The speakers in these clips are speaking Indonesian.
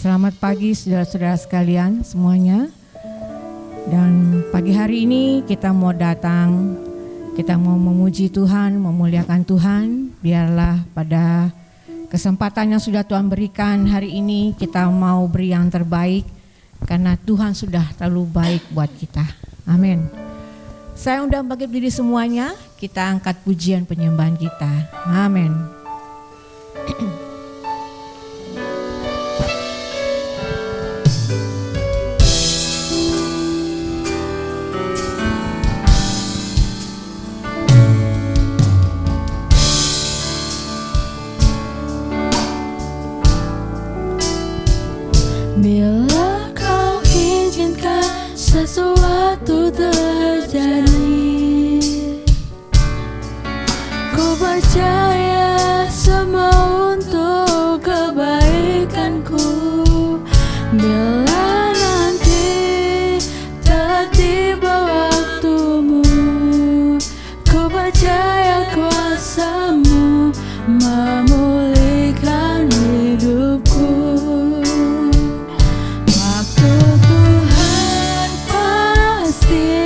Selamat pagi saudara-saudara sekalian semuanya. Dan pagi hari ini kita mau datang, kita mau memuji Tuhan, memuliakan Tuhan. Biarlah pada kesempatan yang sudah Tuhan berikan hari ini kita mau beri yang terbaik, karena Tuhan sudah terlalu baik buat kita. Amin. Saya undang bagi diri semuanya, kita angkat pujian penyembahan kita. Amin. Bila kau izinkan sesuatu terjadi, ku percaya semua untuk kebaikanku. Bila nanti telah tiba waktumu, ku percaya kuasa-Mu memulihkan hidupku. Haleluya.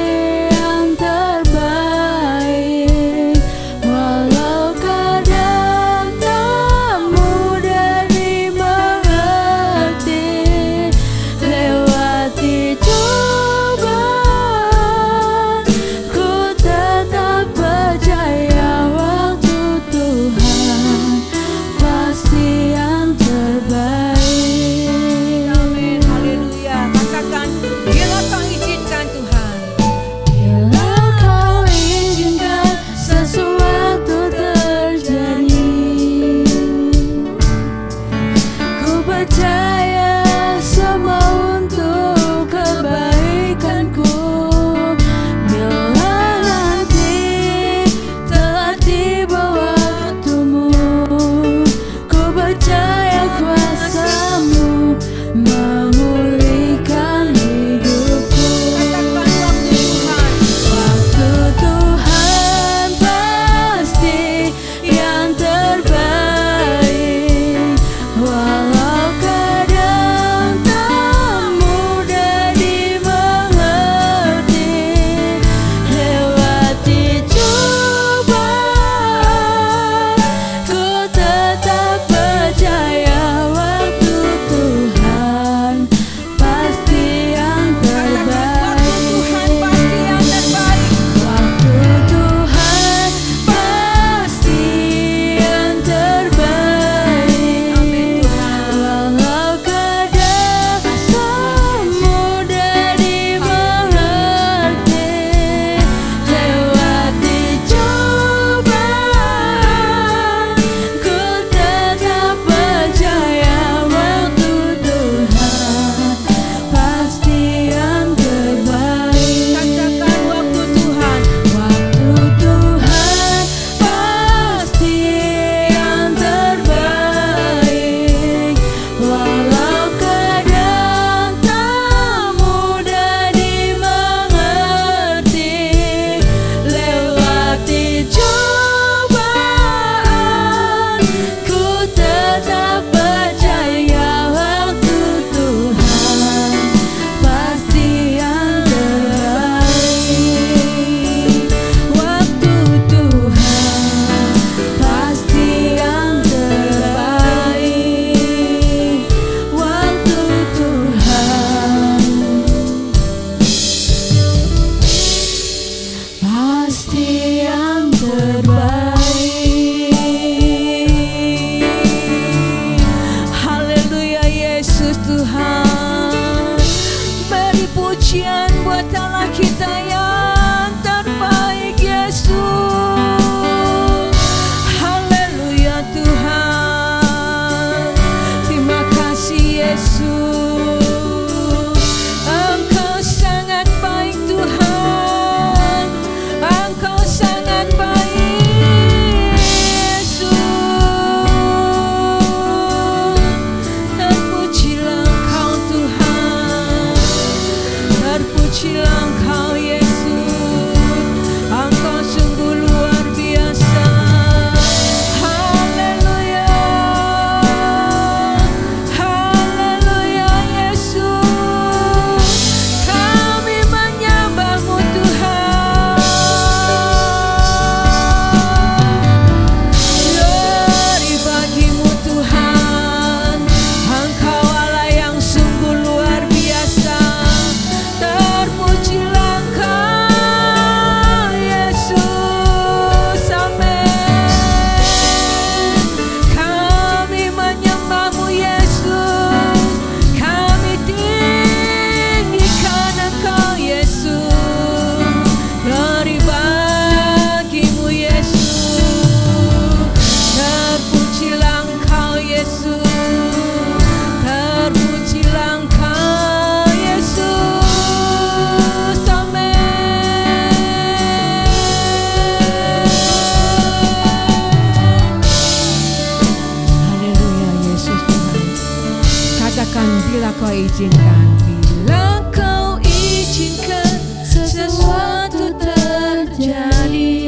Katakan bila kau izinkan. Bila kau izinkan sesuatu terjadi,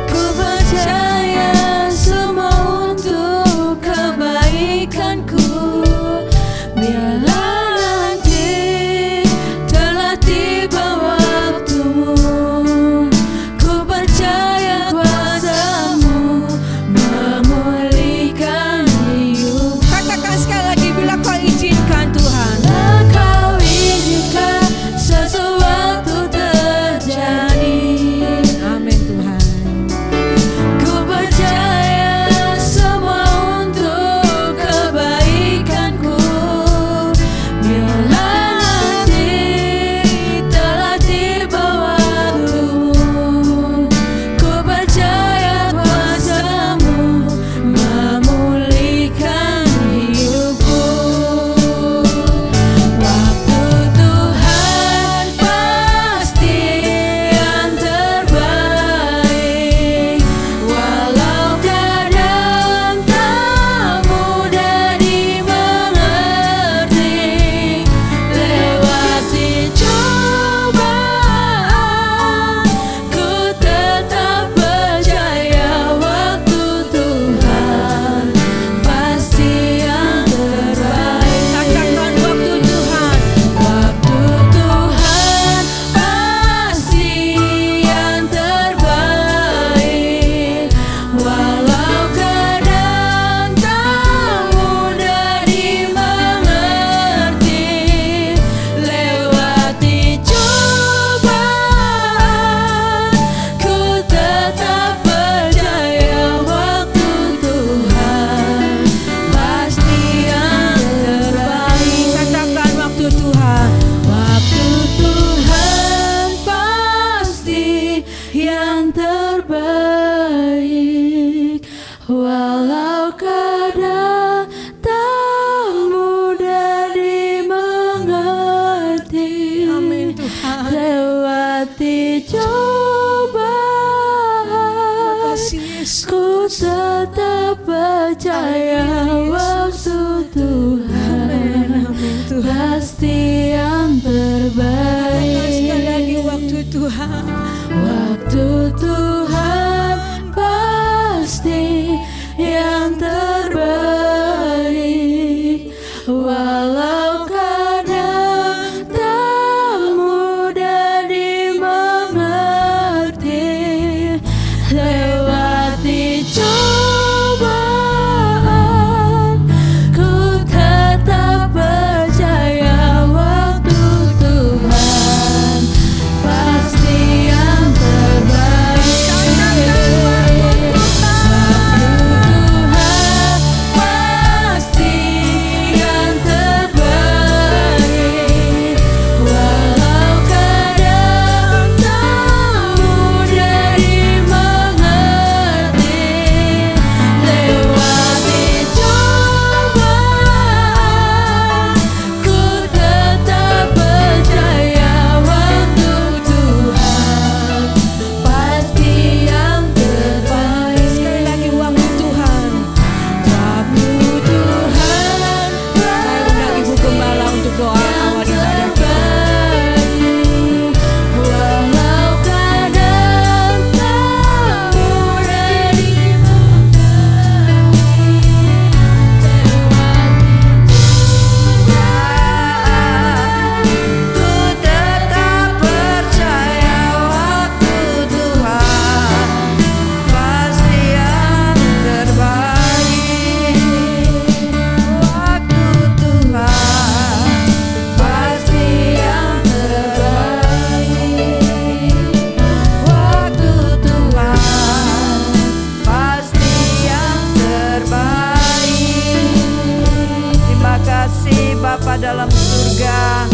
ku percaya semua untuk kebaikanku. Bila nanti telah tiba waktumu, ku percaya kuasa-Mu memulihkan hidup. Katakan sekali lagi, bila kau izinkan Tuhan. Bila kau izinkan sesuatu terjadi, Amin Tuhan. ku percaya semua untuk kebaikanku. Bila nanti telah tiba waktumu, ku percaya kuasa-Mu memulihkan hidupku. Waktu Tuhan pasti yang terbaik, walau kadang tak mudah dimengerti. Lewati cobaan, ku tetap percaya waktu Tuhan pasti yang terbaik. Katakan waktu Tuhan. Waktu Tuhan pasti yang terbaik, walau kadang tak mudah dimengerti. Lewati cobaan, ku tetap percaya waktu Tuhan pasti yang terbaik. Katakan waktu Tuhan. Waktu Tuhan pasti yang terbaik, walau kadang tak mudah dimengerti. Amin Tuhan. Lewati cobaan, Kasih Yesus. ku tetap percaya waktu Tuhan Amin Tuhan. pasti yang terbaik. Sekali lagi waktu Tuhan. Waktu Tuhan pasti yang terbaik, walau kadang tak mudah dimengerti. Lewati cobaan, ku tetap percaya waktu Tuhan pasti yang terbaik. Waktu Tuhan pasti yang terbaik, walau kadang tak mudah dimengerti. Lewati cobaan, ku tetap percaya waktu Tuhan pasti yang terbaik. Sekali lagi waktu Tuhan. Waktu Tuhan Saya undang Ibu Gembala untuk doa awal ibadah kita. walau kadang tak mudah ku tetap percaya waktu Tuhan pasti yang terbaik. Waktu Tuhan pasti yang terbaik. Waktu Tuhan pasti yang terbaik. Terima kasih Bapa dalam surga.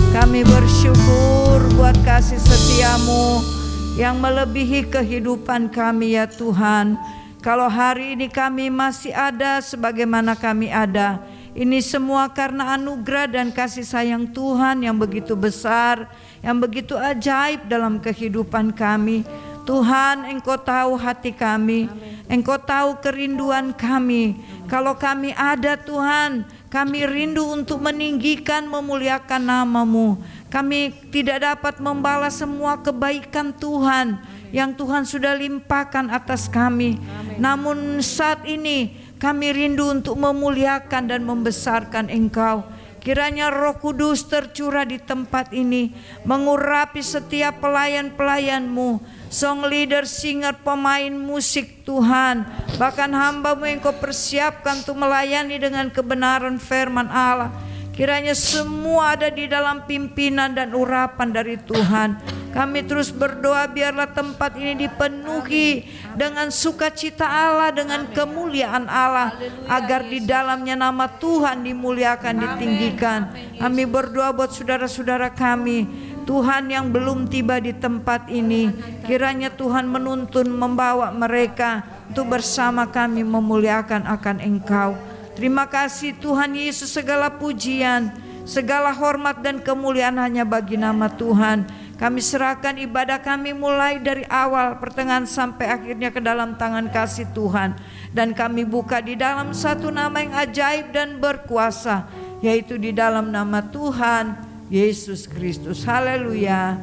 Kami bersyukur buat kasih setiamu yang melebihi kehidupan kami ya Tuhan. Kalau hari ini kami masih ada sebagaimana kami ada, ini semua karena anugerah dan kasih sayang Tuhan yang begitu besar, yang begitu ajaib dalam kehidupan kami. Tuhan, Engkau tahu hati kami. Engkau tahu kerinduan kami. Kalau kami ada Tuhan, kami rindu untuk meninggikan, memuliakan nama-Mu. Kami tidak dapat membalas semua kebaikan Tuhan yang Tuhan sudah limpahkan atas kami. Namun saat ini kami rindu untuk memuliakan dan membesarkan Engkau. Kiranya Roh Kudus tercurah di tempat ini, mengurapi setiap pelayan-pelayan-Mu, song leader, singer, pemain musik Tuhan. Bahkan hamba-Mu yang Kau persiapkan untuk melayani dengan kebenaran firman Allah. Kiranya semua ada di dalam pimpinan dan urapan dari Tuhan. Kami terus berdoa biarlah tempat ini dipenuhi dengan sukacita Allah, dengan kemuliaan Allah, agar di dalamnya nama Tuhan dimuliakan, ditinggikan. Kami berdoa buat saudara-saudara kami, Tuhan yang belum tiba di tempat ini, kiranya Tuhan menuntun, membawa mereka untuk bersama kami memuliakan akan Engkau. Terima kasih Tuhan Yesus, segala pujian, segala hormat dan kemuliaan hanya bagi nama Tuhan. Kami serahkan ibadah kami mulai dari awal, pertengahan sampai akhirnya ke dalam tangan kasih Tuhan. Dan kami buka di dalam satu nama yang ajaib dan berkuasa, yaitu di dalam nama Tuhan Yesus Kristus. Haleluya.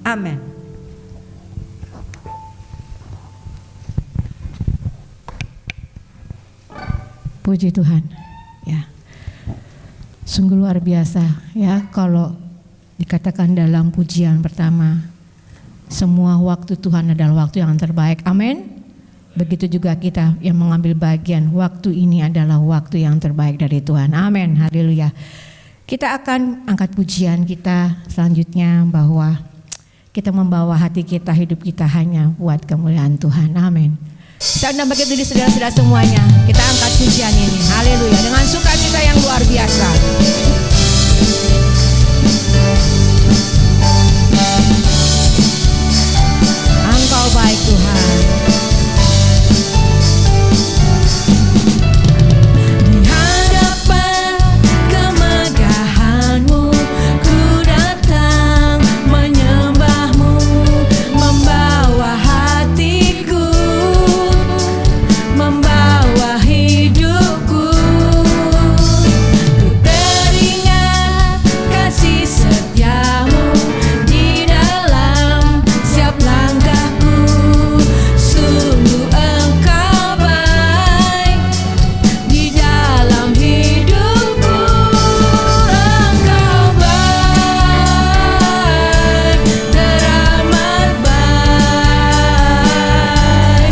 Amin. Puji Tuhan. Ya. Sungguh luar biasa ya kalau dikatakan dalam pujian pertama, semua waktu Tuhan adalah waktu yang terbaik. Amin. Begitu juga kita yang mengambil bagian, waktu ini adalah waktu yang terbaik dari Tuhan. Amin. Haleluya. Kita akan angkat pujian kita selanjutnya, bahwa kita membawa hati kita, hidup kita hanya buat kemuliaan Tuhan. Amin. Kita undang bagi diri saudara-saudara semuanya, kita angkat pujian ini. Haleluya. Dengan sukacita yang luar biasa. Engkau baik Tuhan. Di hadapan kemegahan-Mu, ku datang menyembah-Mu, membawa hatiku, membawa hidupku. Ku teringat kasih setia-Mu di dalam setiap langkahku. Sungguh Engkau baik di dalam hidupku. Engkau baik, teramat baik.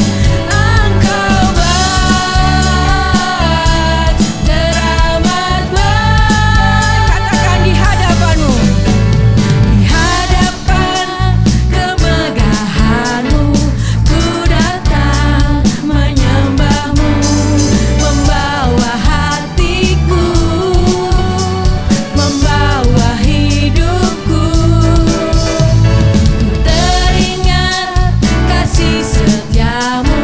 Engkau baik, teramat baik. Katakan di hadapan-Mu, di hadapan kemegahan-Mu, ku datang menyembah-Mu, membawa hatiku, membawa hidupku. Ku teringat kasih setia-Mu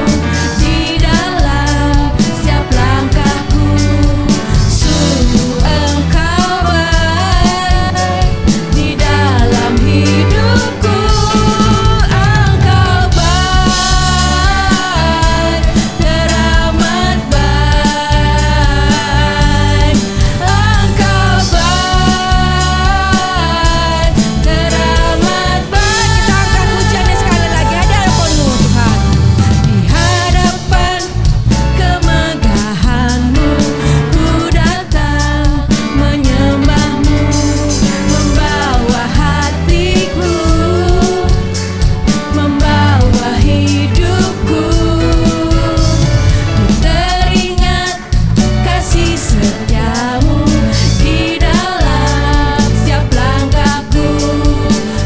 di dalam setiap langkahku. Sungguh Engkau baik di dalam hidupku. Engkau baik, teramat baik. Engkau baik, teramat baik. Kita angkat pujiannya sekali lagi. Hadapan-Mu Tuhan, di hadapan kemegahan-Mu, ku datang menyembah-Mu, membawa hatiku, membawa hidupku. Ku teringat kasih setia-Mu di dalam setiap langkahku.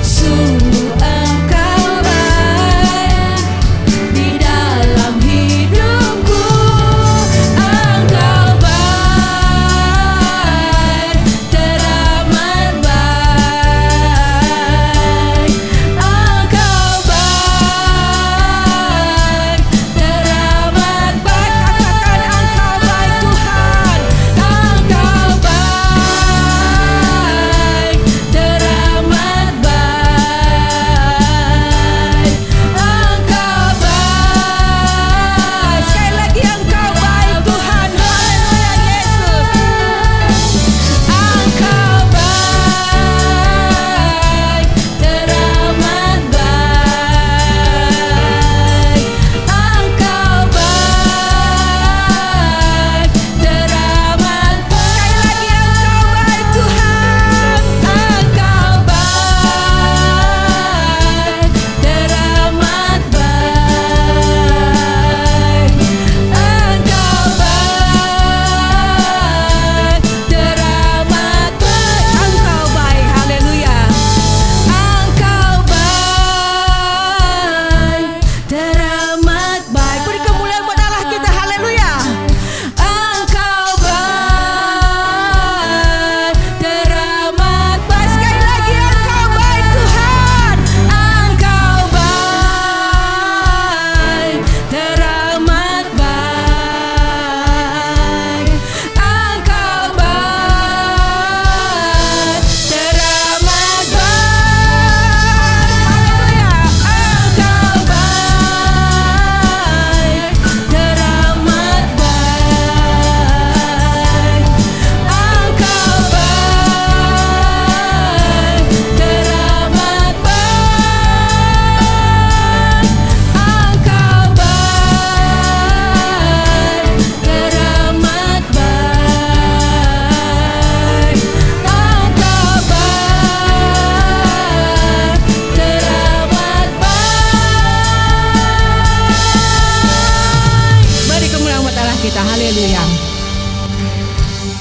Sungguh Engkau baik di dalam hidupku. Engkau baik, teramat baik. Engkau baik, teramat baik. Katakan Engkau baik Tuhan. Engkau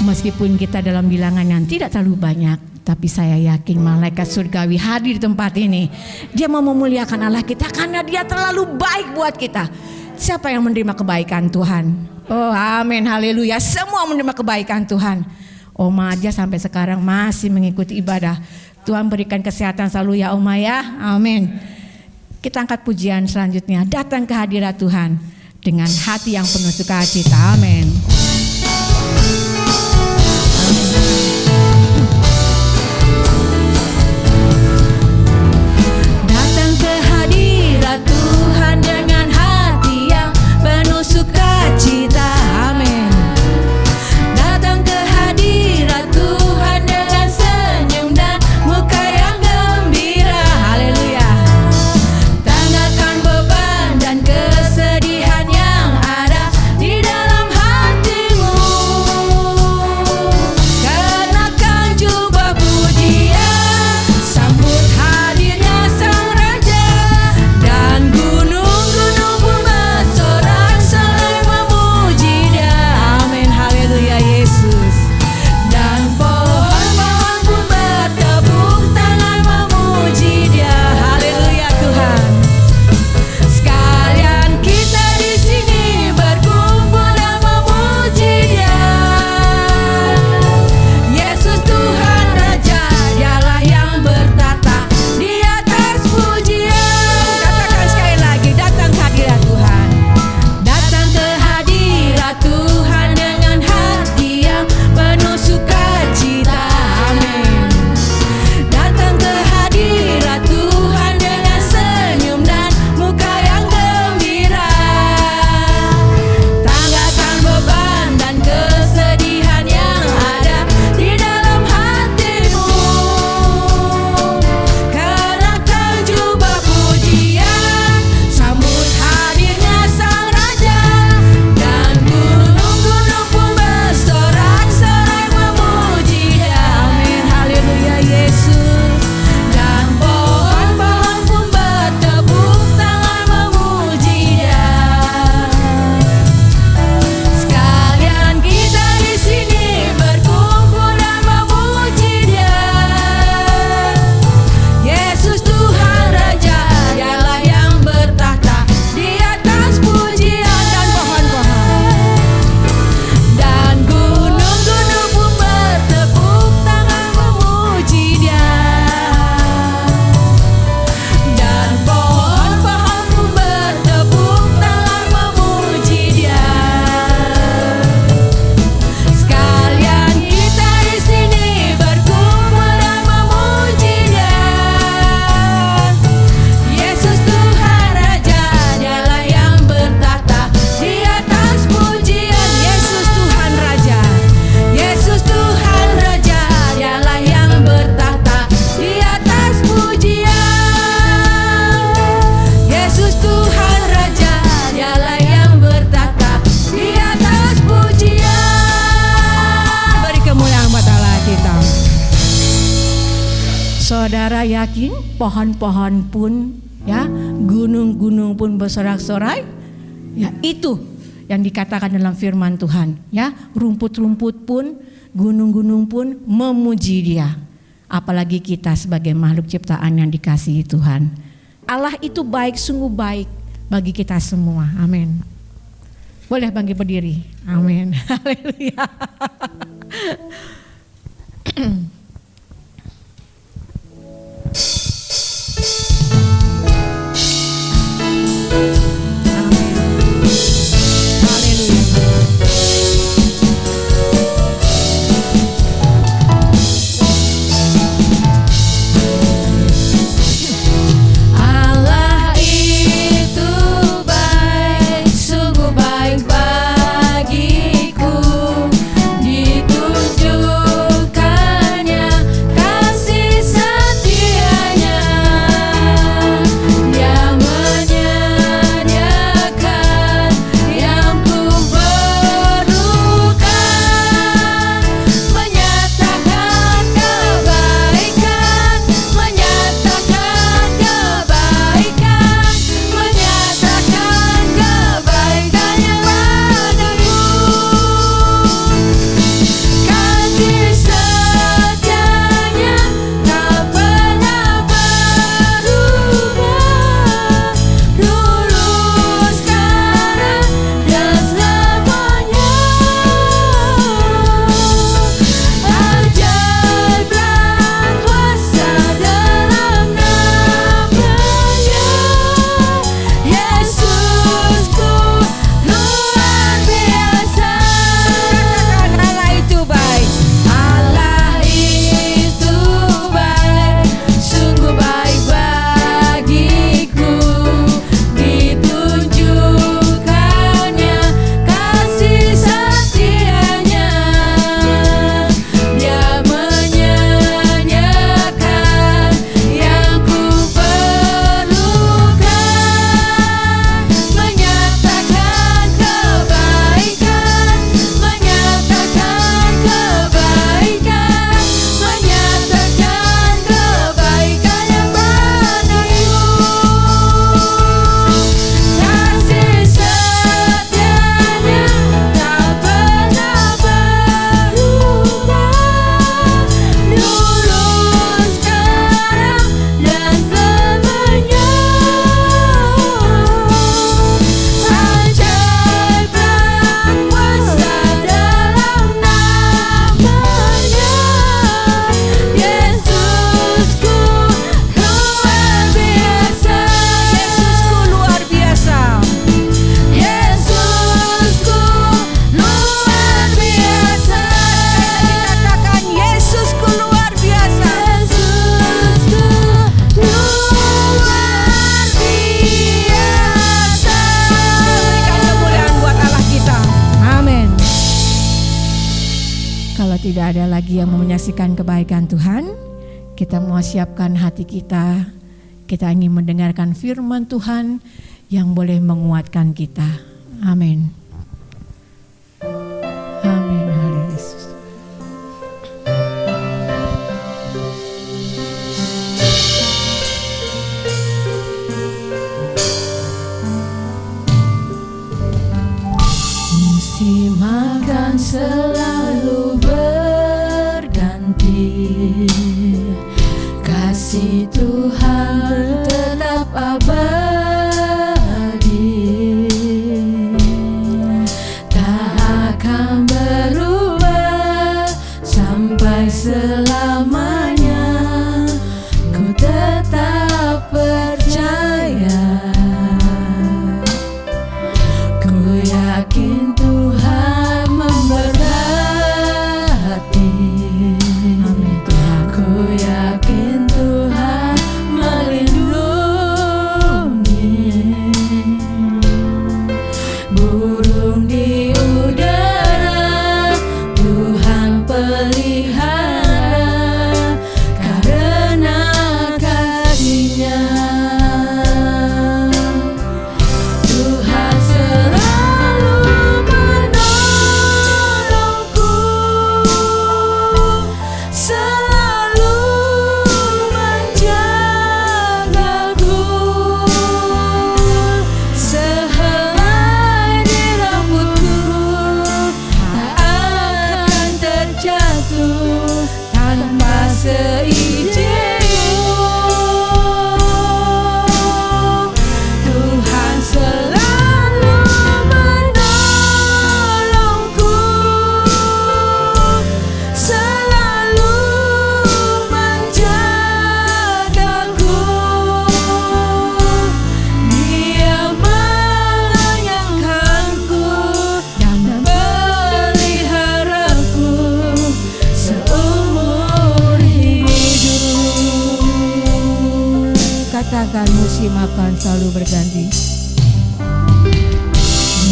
Meskipun kita dalam bilangan yang tidak terlalu banyak, tapi saya yakin malaikat surgawi hadir di tempat ini. Dia mau memuliakan Allah kita karena dia terlalu baik buat kita. Siapa yang menerima kebaikan Tuhan? Oh amin, haleluya. Semua menerima kebaikan Tuhan. Oma aja sampai sekarang masih mengikuti ibadah. Tuhan berikan kesehatan selalu ya Oma ya, amin. Kita angkat pujian selanjutnya. Datang ke hadirat Tuhan dengan hati yang penuh sukacita, amin. Datang ke hadirat Tuhan dengan hati yang penuh sukacita, amin. Datang ke hadirat Tuhan dengan senyum dan muka yang gembira, haleluya. Tanggalkan beban dan kesedihan yang ada di dalam hatimu. Kenakan jubah pujian, sambut hadirnya Sang Raja, dan gunung-gunung pun bersorak-sorai memuji Dia, amin, haleluya Yesus. Dan pohon-pohon pun bertepuk tangan memuji Dia, haleluya Tuhan. Sekalian kita di sini berkumpul dan memuji Dia. Yesus Tuhan Raja, Dialah yang bertata di atas pujian. Katakan sekali lagi, datang ke hadirat Tuhan. Datang ke hadirat Tuhan dengan hati yang penuh sukacita, amin. Datang ke hadirat Tuhan dengan senyum dan muka yang gembira. Tanggalkan beban dan kesedihan yang ada di dalam hatimu. Kenakan jubah pujian, sambut hadirnya Sang Raja, dan gunung-gunung pun bersorak-sorai memuji Dia, amin, haleluya Yesus. Dan pohon-pohon pun bertepuk tangan memuji Dia. Sekalian kita di sini berkumpul dan memuji Dia. Yesus Tuhan Raja, Dialah yang bertahta di atas pujian dan pohon-pohon. Dan gunung-gunung pun bertepuk tangan memuji Dia. Dan pohon-pohon pun bertepuk tangan memuji Dia. Sekalian kita di sini berkumpul dan memuji Dia. Yesus Tuhan Raja, Dialah yang bertahta di atas pujian. Yesus Tuhan Raja, Yesus Tuhan Raja, Dialah yang bertahta di atas pujian. Yesus Tuhan Raja, Dialah yang bertahta di atas pujian. Beri kemuliaan buat Allah kita. Saudara yakin pohon-pohon pun ya, gunung-gunung pun bersorak-sorai? Ya, itu yang dikatakan dalam firman Tuhan, ya. Rumput-rumput pun, gunung-gunung pun memuji Dia. Apalagi kita sebagai makhluk ciptaan yang dikasihi Tuhan. Allah itu baik, sungguh baik bagi kita semua. Amin. Boleh bangkit berdiri. Amin. Haleluya. Allah itu baik, sungguh baik bagiku. Ditunjukkannya Kalau tidak ada lagi yang mau menyaksikan kebaikan Tuhan, kita mau siapkan hati kita. Kita ingin mendengarkan firman Tuhan yang boleh menguatkan kita. Amin. Amin. Haleluya Yesus. Musim akan selalu berganti, kasih Tuhan tetap abadi, tak akan berubah sampai selamanya. Ku tetap percaya, ku yakin Tuhan memberkati. Amin Tuhan. Ku yakin Tuhan melindungi. Burung di udara Tuhan pelihara karena kasih-Nya. Tuhan selalu menolongku, selalu menjagaku. Sehelai di rambutku tak akan terjatuh tanpa seizinku. Tuhan selalu menolongku, selalu menjagaku. Dia melayangkanku dan memeliharaku seumur hidup. Katakan musim akan selalu berganti.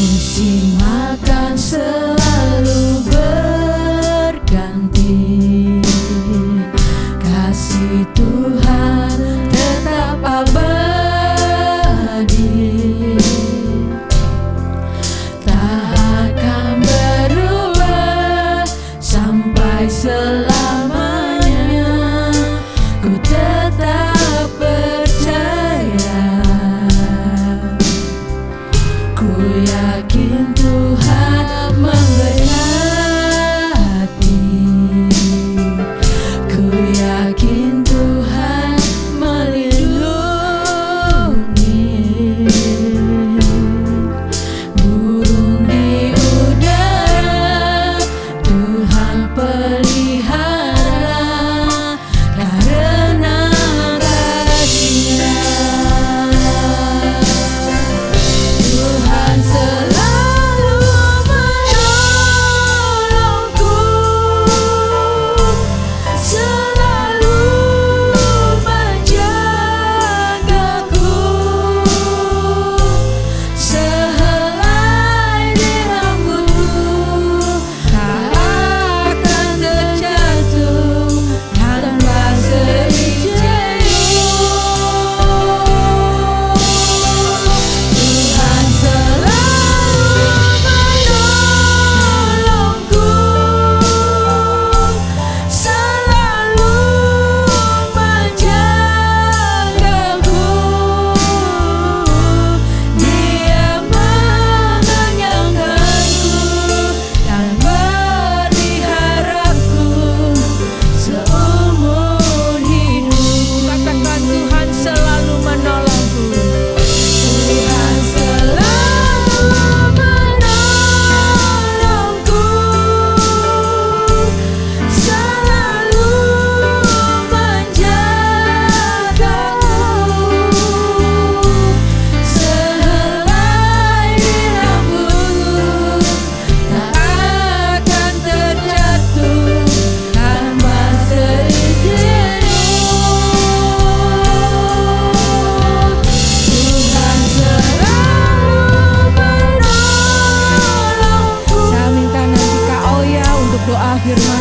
Musim akan selalu berganti, kasih Tuhan tetap abadi, tak akan berubah sampai selamanya. Ku tetap percaya, ku yakin Tuhan memberkati. Ku yakin Tuhan melindungi. Burung di udara Tuhan pelihara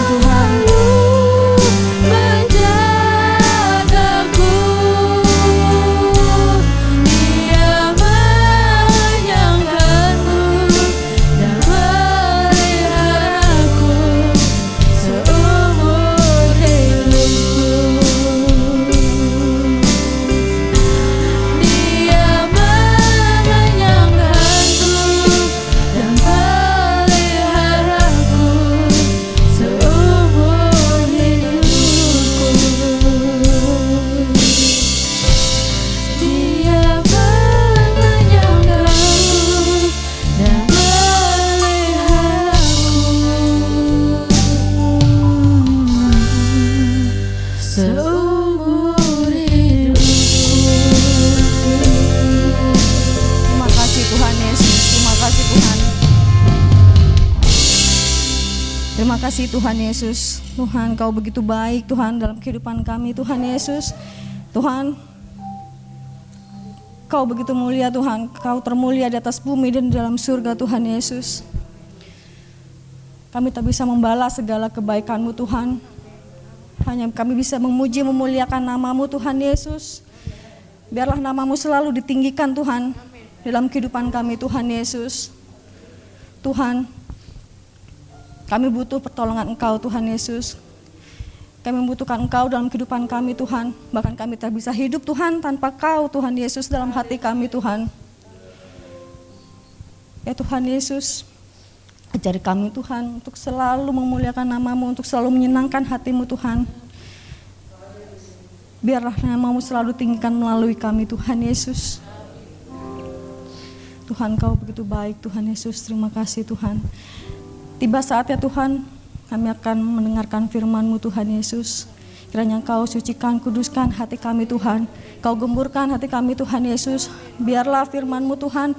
Tuhan menjagaku, Dia menyangkanku dan meliharaku seumur hidupku. Dia menyangkanku dan meliharaku seumur hidupku. Dia menyangkanku dan meliharaku seumur hidupku. Terima kasih Tuhan Yesus, terima kasih Tuhan. Terima kasih Tuhan Yesus. Tuhan, Kau begitu baik Tuhan dalam kehidupan kami Tuhan Yesus. Tuhan, Kau begitu mulia Tuhan. Kau termulia di atas bumi dan di dalam surga Tuhan Yesus. Kami tak bisa membalas segala kebaikan-Mu Tuhan. Hanya kami bisa memuji memuliakan nama-Mu Tuhan Yesus. Biarlah nama-Mu selalu ditinggikan Tuhan dalam kehidupan kami Tuhan Yesus. Tuhan, kami butuh pertolongan Engkau Tuhan Yesus. Kami membutuhkan Engkau dalam kehidupan kami Tuhan. Bahkan kami tak bisa hidup Tuhan tanpa Kau Tuhan Yesus dalam hati kami Tuhan. Ya Tuhan Yesus, ajari kami Tuhan untuk selalu memuliakan nama-Mu, untuk selalu menyenangkan hati-Mu Tuhan. Biarlah nama-Mu selalu tinggikan melalui kami Tuhan Yesus. Tuhan, Kau begitu baik Tuhan Yesus, terima kasih Tuhan. Tiba saatnya Tuhan, kami akan mendengarkan firman-Mu Tuhan Yesus. Kiranya Kau sucikan, kuduskan hati kami Tuhan. Kau gemburkan hati kami Tuhan Yesus. Biarlah firman-Mu Tuhan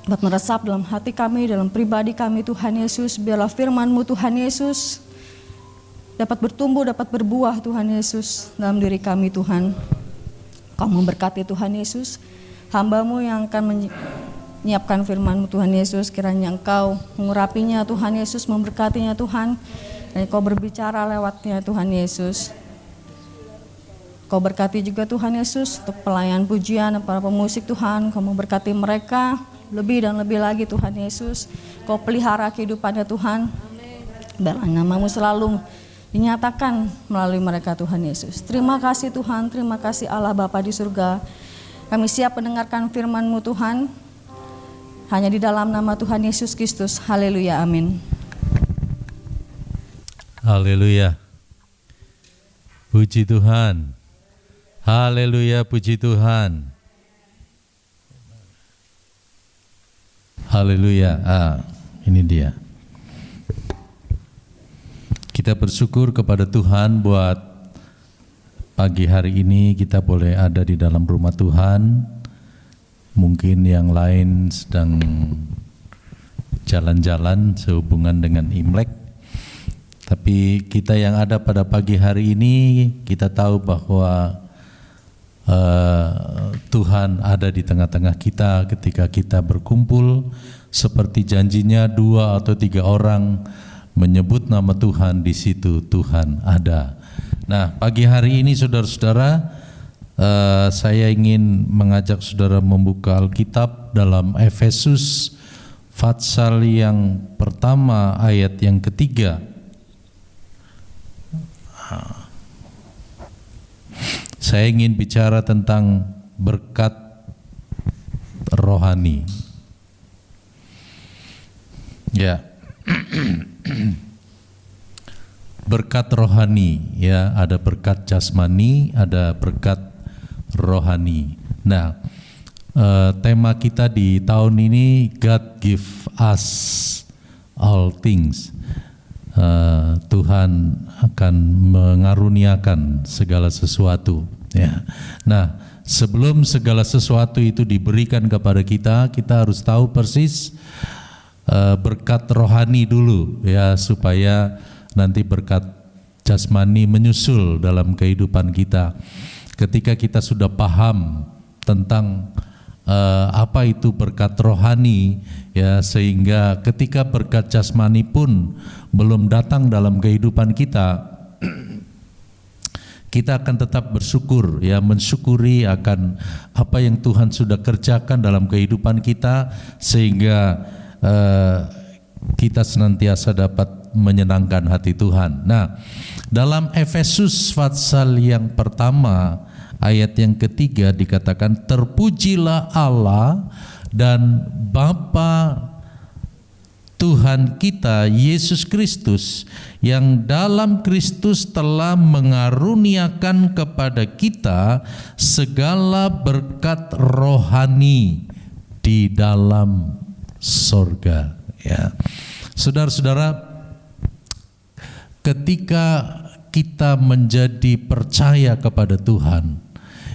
dapat meresap dalam hati kami, dalam pribadi kami Tuhan Yesus. Biarlah firman-Mu Tuhan Yesus dapat bertumbuh, dapat berbuah Tuhan Yesus dalam diri kami Tuhan. Kau memberkati Tuhan Yesus, hamba-Mu yang akan menyiapkan firman-Mu Tuhan Yesus. Kiranya Engkau mengurapinya Tuhan Yesus, memberkatinya Tuhan, dan Kau berbicara lewatnya Tuhan Yesus. Kau berkati juga Tuhan Yesus untuk pelayan pujian dan para pemusik Tuhan. Kau memberkati mereka lebih dan lebih lagi Tuhan Yesus. Kau pelihara kehidupannya Tuhan. Biarlah nama-Mu selalu dinyatakan melalui mereka Tuhan Yesus. Terima kasih Tuhan, terima kasih Allah Bapa di surga. Kami siap mendengarkan firman-Mu Tuhan. Hanya di dalam nama Tuhan Yesus Kristus. Haleluya, amin. Haleluya. Puji Tuhan. Haleluya, puji Tuhan. Haleluya. Ini dia. Kita bersyukur kepada Tuhan buat pagi hari ini kita boleh ada di dalam rumah Tuhan. Mungkin yang lain sedang jalan-jalan sehubungan dengan Imlek. Tapi kita yang ada pada pagi hari ini, kita tahu bahwa Tuhan ada di tengah-tengah kita ketika kita berkumpul. Seperti janjinya 2 atau 3 orang menyebut nama Tuhan, di situ Tuhan ada. Nah, pagi hari ini saudara-saudara, saya ingin mengajak saudara membuka Alkitab dalam Efesus pasal yang pertama ayat yang ketiga. Saya ingin bicara tentang berkat rohani. Ya. Berkat rohani, ya, ada berkat jasmani, ada berkat rohani. Nah, tema kita di tahun ini, God give us all things. Tuhan akan mengaruniakan segala sesuatu. Ya. Nah, sebelum segala sesuatu itu diberikan kepada kita, kita harus tahu persis berkat rohani dulu, ya, supaya nanti berkat jasmani menyusul dalam kehidupan kita. Ketika kita sudah paham tentang apa itu berkat rohani, ya, sehingga ketika berkat jasmani pun belum datang dalam kehidupan kita, kita akan tetap bersyukur, ya, mensyukuri akan apa yang Tuhan sudah kerjakan dalam kehidupan kita, sehingga kita senantiasa dapat menyenangkan hati Tuhan. Nah, dalam Efesus pasal yang pertama ayat yang ketiga dikatakan, terpujilah Allah dan Bapa Tuhan kita Yesus Kristus, yang dalam Kristus telah mengaruniakan kepada kita segala berkat rohani di dalam sorga. Ya, saudara-saudara, ketika kita menjadi percaya kepada Tuhan,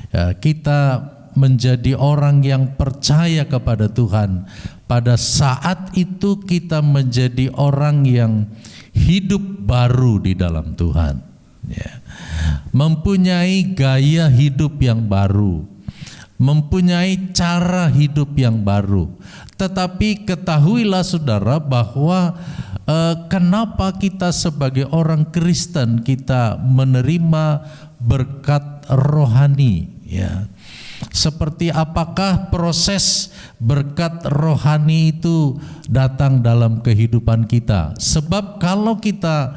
ya, kita menjadi orang yang percaya kepada Tuhan, pada saat itu kita menjadi orang yang hidup baru di dalam Tuhan, ya. Mempunyai gaya hidup yang baru, mempunyai cara hidup yang baru. Tetapi ketahuilah saudara bahwa kenapa kita sebagai orang Kristen kita menerima berkat rohani, ya. Seperti apakah proses berkat rohani itu datang dalam kehidupan kita? Sebab kalau kita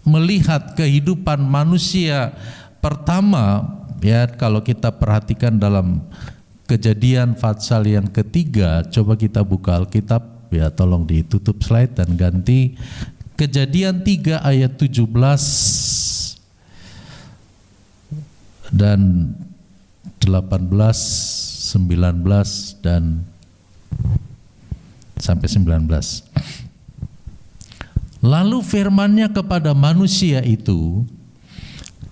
melihat kehidupan manusia pertama, ya, kalau kita perhatikan dalam Kejadian pasal yang ketiga, coba kita buka Alkitab, ya, tolong ditutup slide dan ganti Kejadian 3 ayat 17 dan 18, 19 dan sampai 19. Lalu firman-Nya kepada manusia itu,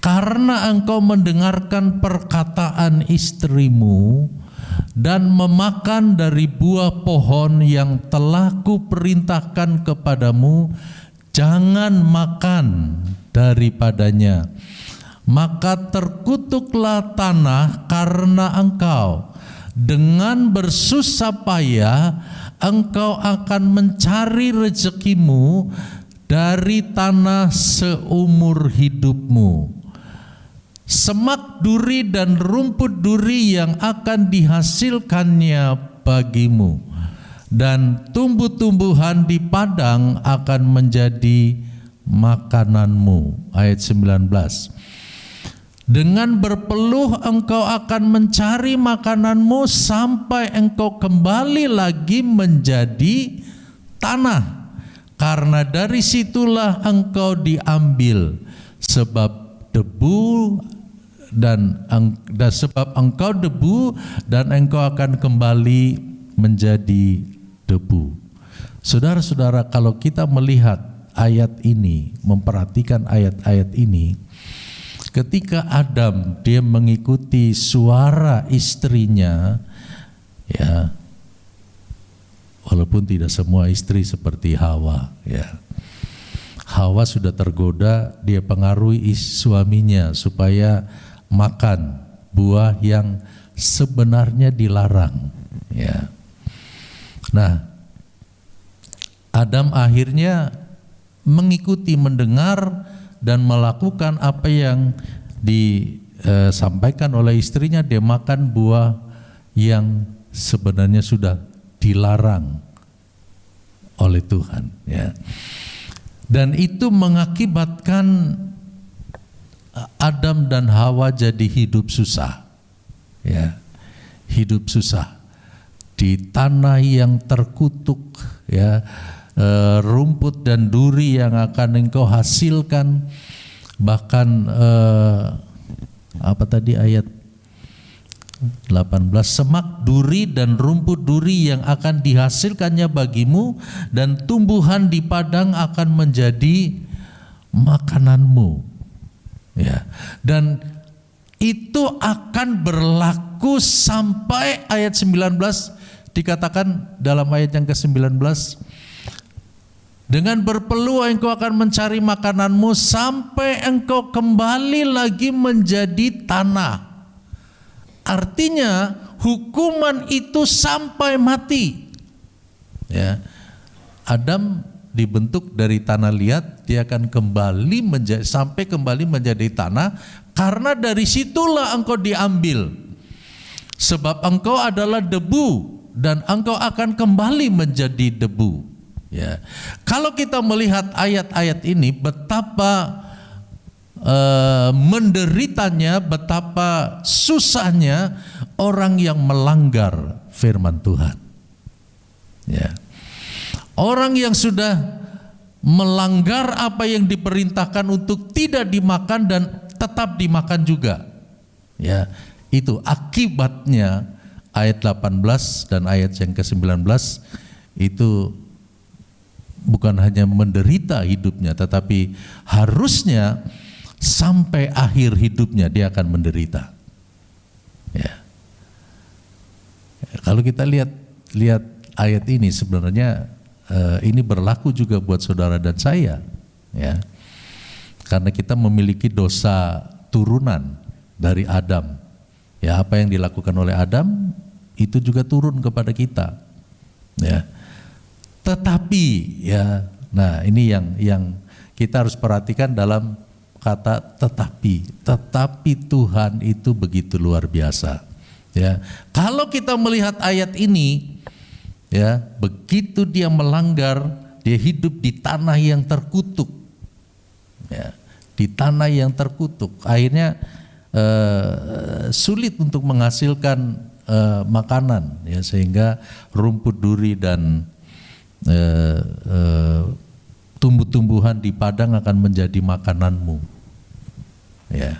karena engkau mendengarkan perkataan istrimu dan memakan dari buah pohon yang telah kuperintahkan kepadamu, jangan makan daripadanya. Maka terkutuklah tanah karena engkau. Dengan bersusah payah engkau akan mencari rezekimu dari tanah seumur hidupmu. Semak duri dan rumput duri yang akan dihasilkannya bagimu, dan tumbuh-tumbuhan di padang akan menjadi makananmu. Ayat 19. Dengan berpeluh engkau akan mencari makananmu sampai engkau kembali lagi menjadi tanah, karena dari situlah engkau diambil, sebab engkau debu dan engkau akan kembali menjadi debu. Saudara-saudara, kalau kita melihat ayat ini, memperhatikan ayat-ayat ini, ketika Adam dia mengikuti suara istrinya, ya, walaupun tidak semua istri seperti Hawa, ya. Hawa sudah tergoda, dia pengaruhi suaminya supaya makan buah yang sebenarnya dilarang, ya. Nah, Adam akhirnya mengikuti, mendengar dan melakukan apa yang disampaikan oleh istrinya. Dia makan buah yang sebenarnya sudah dilarang oleh Tuhan, ya. Dan itu mengakibatkan Adam dan Hawa jadi hidup susah, ya, hidup susah di tanah yang terkutuk, ya. Rumput dan duri yang akan engkau hasilkan, bahkan apa tadi ayat 18, semak duri dan rumput duri yang akan dihasilkannya bagimu, dan tumbuhan di padang akan menjadi makananmu, ya. Dan itu akan berlaku sampai ayat 19, dikatakan dalam ayat yang ke-19, dengan berpeluh engkau akan mencari makananmu sampai engkau kembali lagi menjadi tanah. Artinya hukuman itu sampai mati. Ya. Adam dibentuk dari tanah liat, dia akan kembali menjadi tanah, karena dari situlah engkau diambil. Sebab engkau adalah debu dan engkau akan kembali menjadi debu. Ya. Kalau kita melihat ayat-ayat ini, betapa menderitanya, betapa susahnya orang yang melanggar firman Tuhan. Ya. Orang yang sudah melanggar apa yang diperintahkan untuk tidak dimakan dan tetap dimakan juga. Ya, itu akibatnya ayat 18 dan ayat yang ke-19 itu bukan hanya menderita hidupnya, tetapi harusnya sampai akhir hidupnya dia akan menderita. Ya. Kalau kita lihat ayat ini, sebenarnya ini berlaku juga buat saudara dan saya, ya, karena kita memiliki dosa turunan dari Adam. Ya, apa yang dilakukan oleh Adam itu juga turun kepada kita. Ya. Tetapi, ya, nah ini yang kita harus perhatikan dalam kata tetapi Tuhan itu begitu luar biasa. Ya, kalau kita melihat ayat ini, ya, begitu dia melanggar, dia hidup di tanah yang terkutuk, ya, di tanah yang terkutuk, akhirnya sulit untuk menghasilkan makanan, ya, sehingga rumput duri dan tumbuh-tumbuhan di padang akan menjadi makananmu. Ya,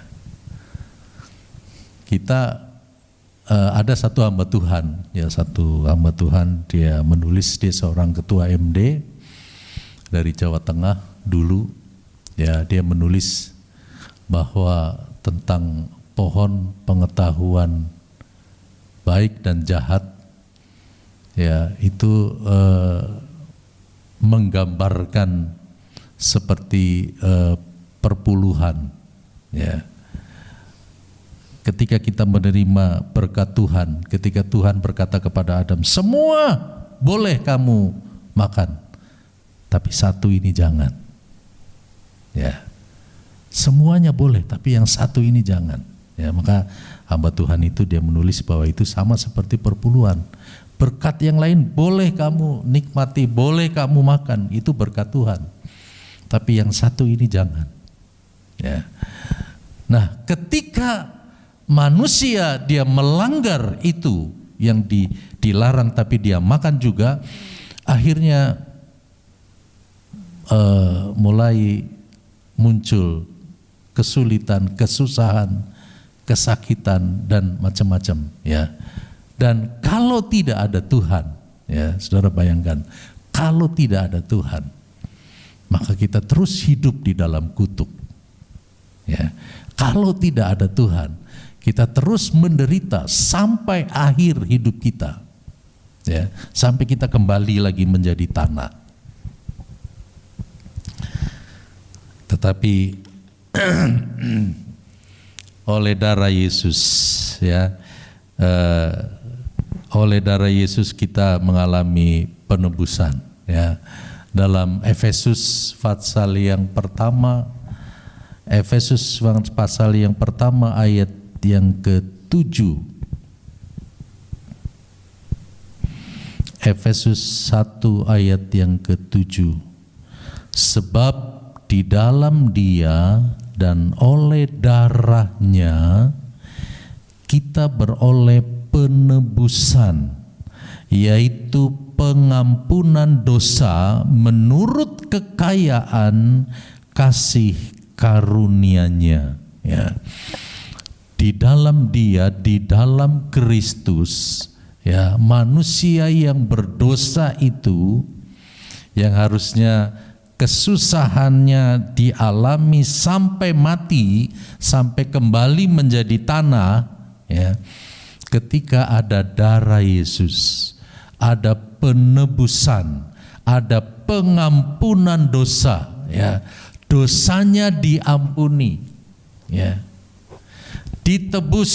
kita ada satu hamba Tuhan, ya, satu hamba Tuhan, dia menulis, dia seorang ketua MD dari Jawa Tengah dulu, ya, dia menulis bahwa tentang pohon pengetahuan baik dan jahat, ya, itu menggambarkan seperti perpuluhan, ya. Ketika kita menerima berkat Tuhan, ketika Tuhan berkata kepada Adam, semua boleh kamu makan, tapi satu ini jangan. Ya, semuanya boleh, tapi yang satu ini jangan. Ya, maka hamba Tuhan itu dia menulis bahwa itu sama seperti perpuluhan. Berkat yang lain boleh kamu nikmati, boleh kamu makan, itu berkat Tuhan. Tapi yang satu ini jangan. Ya. Nah, ketika manusia dia melanggar itu yang dilarang tapi dia makan juga, akhirnya mulai muncul kesulitan, kesusahan, kesakitan dan macam-macam, ya. Dan kalau tidak ada Tuhan, ya, saudara bayangkan, kalau tidak ada Tuhan, maka kita terus hidup di dalam kutuk. Ya. Kalau tidak ada Tuhan, kita terus menderita sampai akhir hidup kita, ya, sampai kita kembali lagi menjadi tanah. Tetapi oleh darah Yesus, ya, oleh darah Yesus kita mengalami penebusan, ya. Dalam Efesus pasal yang pertama, ayat yang ke-7. Efesus 1 ayat yang ke-7. Sebab di dalam Dia dan oleh darahnya kita beroleh penebusan, yaitu pengampunan dosa menurut kekayaan kasih karunia-Nya, ya. Di dalam Dia, di dalam Kristus, ya, manusia yang berdosa itu, yang harusnya kesusahannya dialami sampai mati, sampai kembali menjadi tanah, ya, ketika ada darah Yesus, ada penebusan, ada pengampunan dosa, ya, dosanya diampuni, ya. ditebus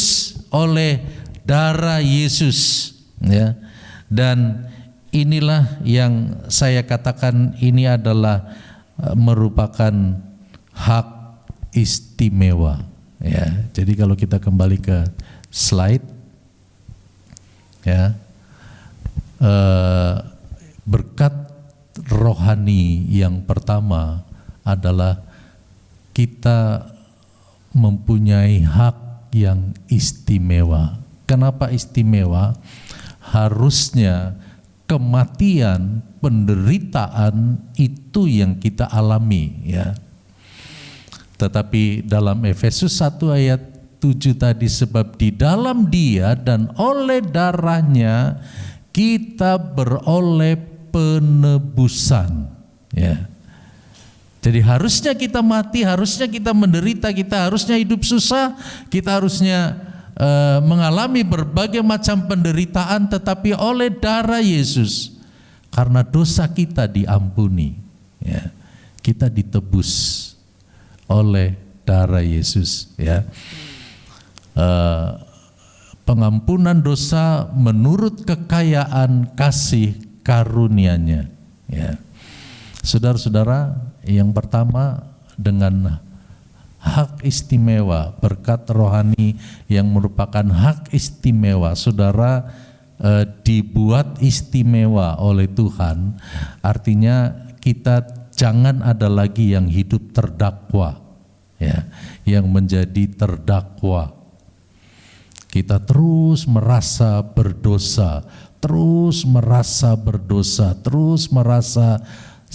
oleh darah Yesus, ya. Dan inilah yang saya katakan ini adalah merupakan hak istimewa, ya. Jadi kalau kita kembali ke slide, ya, berkat rohani yang pertama adalah kita mempunyai hak yang istimewa. Kenapa istimewa? Harusnya kematian, penderitaan itu yang kita alami, ya. Tetapi dalam Efesus 1 ayat 7 tadi, sebab di dalam Dia dan oleh darahnya kita beroleh penebusan, ya. Jadi harusnya kita mati, harusnya kita menderita, kita harusnya hidup susah, kita harusnya mengalami berbagai macam penderitaan, tetapi oleh darah Yesus, karena dosa kita diampuni, ya, kita ditebus oleh darah Yesus, ya. Pengampunan dosa menurut kekayaan kasih karunia-Nya, ya. Saudara-saudara, yang pertama dengan hak istimewa, berkat rohani yang merupakan hak istimewa, saudara dibuat istimewa oleh Tuhan. Artinya kita jangan ada lagi yang hidup terdakwa, ya, yang menjadi terdakwa. Kita terus merasa berdosa, terus merasa berdosa, terus merasa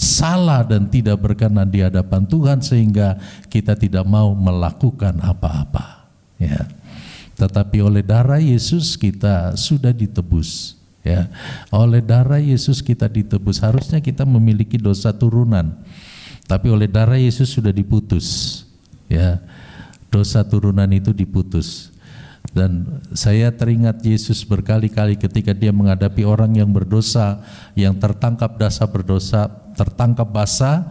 salah dan tidak berkenan di hadapan Tuhan, sehingga kita tidak mau melakukan apa-apa, ya. Tetapi oleh darah Yesus kita sudah ditebus, ya. Oleh darah Yesus kita ditebus. Harusnya kita memiliki dosa turunan, tapi oleh darah Yesus sudah diputus, ya. Dosa turunan itu diputus. Dan saya teringat Yesus berkali-kali ketika Dia menghadapi orang yang berdosa, yang tertangkap basah,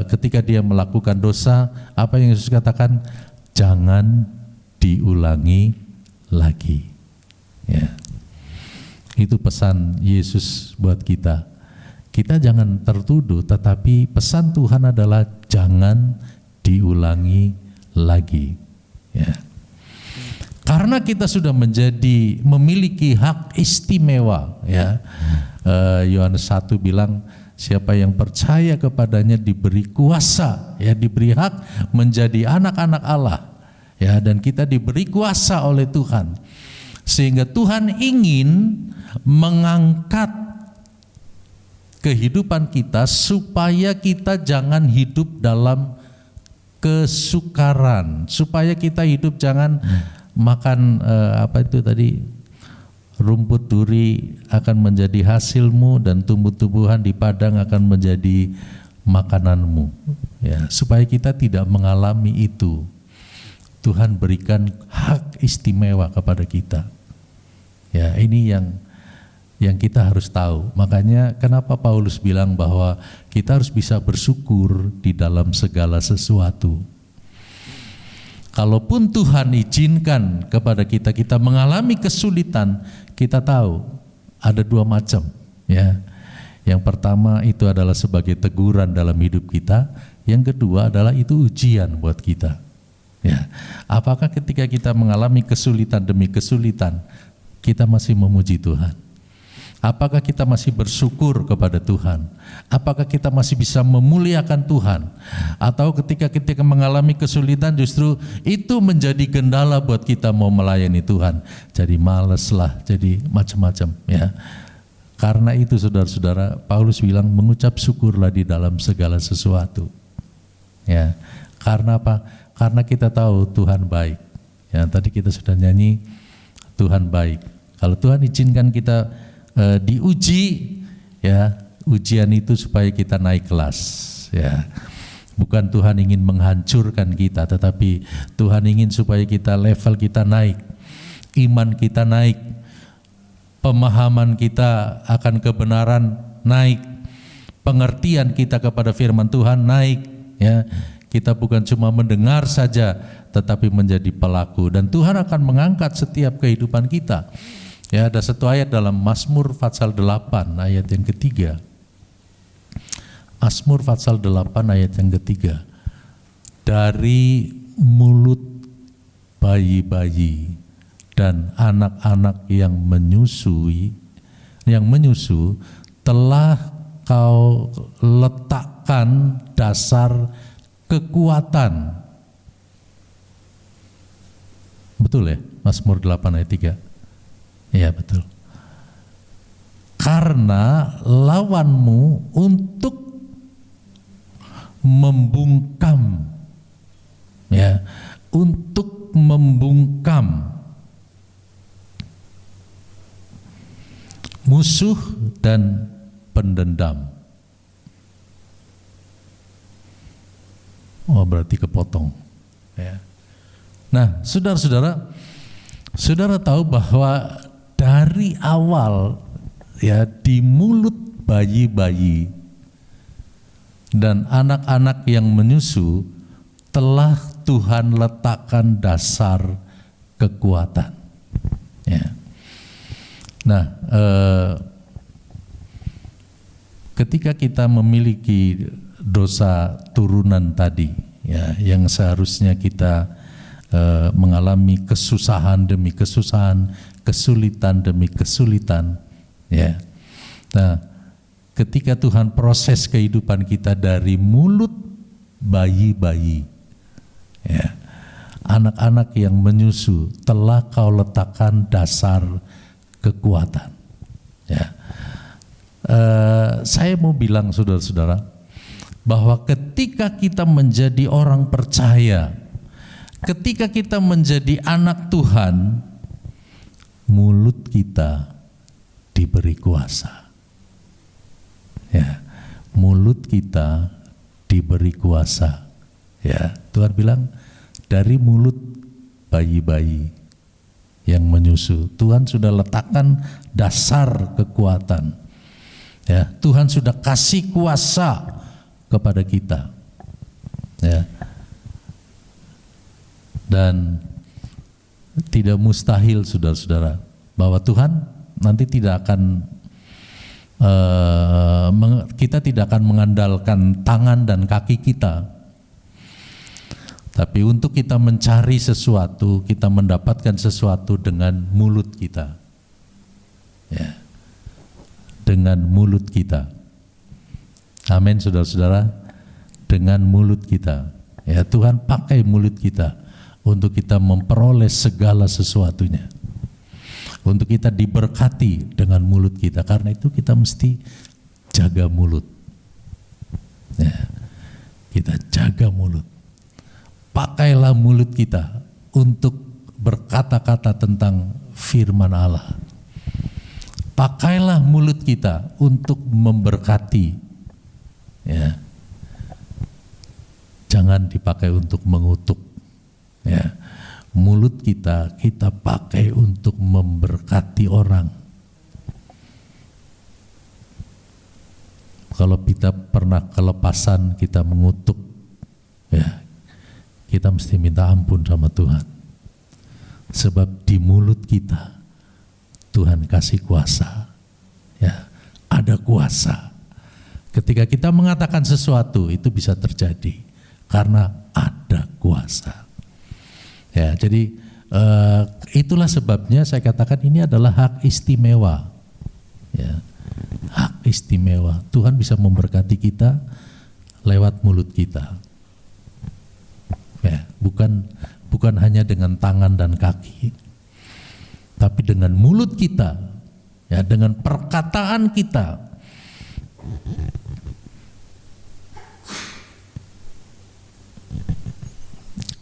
ketika dia melakukan dosa, apa yang Yesus katakan? Jangan diulangi lagi, ya. Itu pesan Yesus buat kita. Kita jangan tertuduh, tetapi pesan Tuhan adalah jangan diulangi lagi, ya. Karena kita sudah memiliki hak istimewa, ya. Yohanes 1 bilang, siapa yang percaya kepadanya diberi kuasa, ya, diberi hak menjadi anak-anak Allah, ya. Dan kita diberi kuasa oleh Tuhan, sehingga Tuhan ingin mengangkat kehidupan kita supaya kita jangan hidup dalam kesukaran, supaya kita hidup jangan makan rumput duri akan menjadi hasilmu dan tumbuh-tumbuhan di padang akan menjadi makananmu, ya. Supaya kita tidak mengalami itu, Tuhan berikan hak istimewa kepada kita, ya. Ini yang kita harus tahu. Makanya kenapa Paulus bilang bahwa kita harus bisa bersyukur di dalam segala sesuatu. Kalaupun Tuhan izinkan kepada kita mengalami kesulitan, kita tahu ada dua macam, ya. Yang pertama itu adalah sebagai teguran dalam hidup kita. Yang kedua adalah itu ujian buat kita, ya. Apakah ketika kita mengalami kesulitan demi kesulitan, kita masih memuji Tuhan? Apakah kita masih bersyukur kepada Tuhan? Apakah kita masih bisa memuliakan Tuhan? Atau ketika mengalami kesulitan justru itu menjadi kendala buat kita mau melayani Tuhan. Jadi malas lah, jadi macam-macam, ya. Karena itu saudara-saudara, Paulus bilang mengucap syukurlah di dalam segala sesuatu, ya. Karena apa? Karena kita tahu Tuhan baik, ya. Tadi kita sudah nyanyi Tuhan baik. Kalau Tuhan izinkan kita diuji, ya, ujian itu supaya kita naik kelas, ya. Bukan Tuhan ingin menghancurkan kita, tetapi Tuhan ingin supaya kita level kita naik, iman kita naik, pemahaman kita akan kebenaran naik, pengertian kita kepada firman Tuhan naik, ya. kita bukan cuma mendengar saja, tetapi menjadi pelaku. Dan Tuhan akan mengangkat setiap kehidupan kita. Ya, ada satu ayat dalam Mazmur pasal 8 ayat yang ketiga. Mazmur pasal 8 ayat yang ketiga. Dari mulut bayi-bayi dan anak-anak yang menyusu telah kau letakkan dasar kekuatan. Betul ya? Mazmur 8 ayat 3. Iya betul. Karena lawanmu untuk membungkam, ya, untuk membungkam musuh dan pendendam. Oh, berarti kepotong. Ya. Nah, saudara-saudara, saudara tahu bahwa dari awal, ya, di mulut bayi-bayi dan anak-anak yang menyusu telah Tuhan letakkan dasar kekuatan. Ya. Nah, ketika kita memiliki dosa turunan tadi, ya, yang seharusnya kita mengalami kesusahan demi kesusahan, kesulitan demi kesulitan, ya. Nah, ketika Tuhan proses kehidupan kita dari mulut bayi-bayi, ya, anak-anak yang menyusu telah kau letakkan dasar kekuatan. Ya. Saya mau bilang saudara-saudara bahwa ketika kita menjadi orang percaya, ketika kita menjadi anak Tuhan, mulut kita diberi kuasa. Ya, mulut kita diberi kuasa. Ya, Tuhan bilang dari mulut bayi-bayi yang menyusu, Tuhan sudah letakkan dasar kekuatan. Ya, Tuhan sudah kasih kuasa kepada kita. Ya. Dan tidak mustahil, saudara-saudara, bahwa Tuhan nanti tidak akan kita tidak akan mengandalkan tangan dan kaki kita, tapi untuk kita mencari sesuatu, kita mendapatkan sesuatu dengan mulut kita, ya, dengan mulut kita. Amin, saudara-saudara, dengan mulut kita. Ya, Tuhan pakai mulut kita untuk kita memperoleh segala sesuatunya, untuk kita diberkati dengan mulut kita. Karena itu kita mesti jaga mulut. Ya, kita jaga mulut. Pakailah mulut kita untuk berkata-kata tentang firman Allah. Pakailah mulut kita untuk memberkati. Ya. Jangan dipakai untuk mengutuk. Ya. Mulut kita pakai untuk memberkati orang. Kalau kita pernah kelepasan, kita mengutuk, ya, kita mesti minta ampun sama Tuhan. Sebab di mulut kita Tuhan kasih kuasa. Ya, ada kuasa. Ketika kita mengatakan sesuatu, itu bisa terjadi karena ada kuasa. Ya, jadi itulah sebabnya saya katakan ini adalah hak istimewa. Ya, hak istimewa. Tuhan bisa memberkati kita lewat mulut kita. Ya, bukan hanya dengan tangan dan kaki, tapi dengan mulut kita, ya, dengan perkataan kita.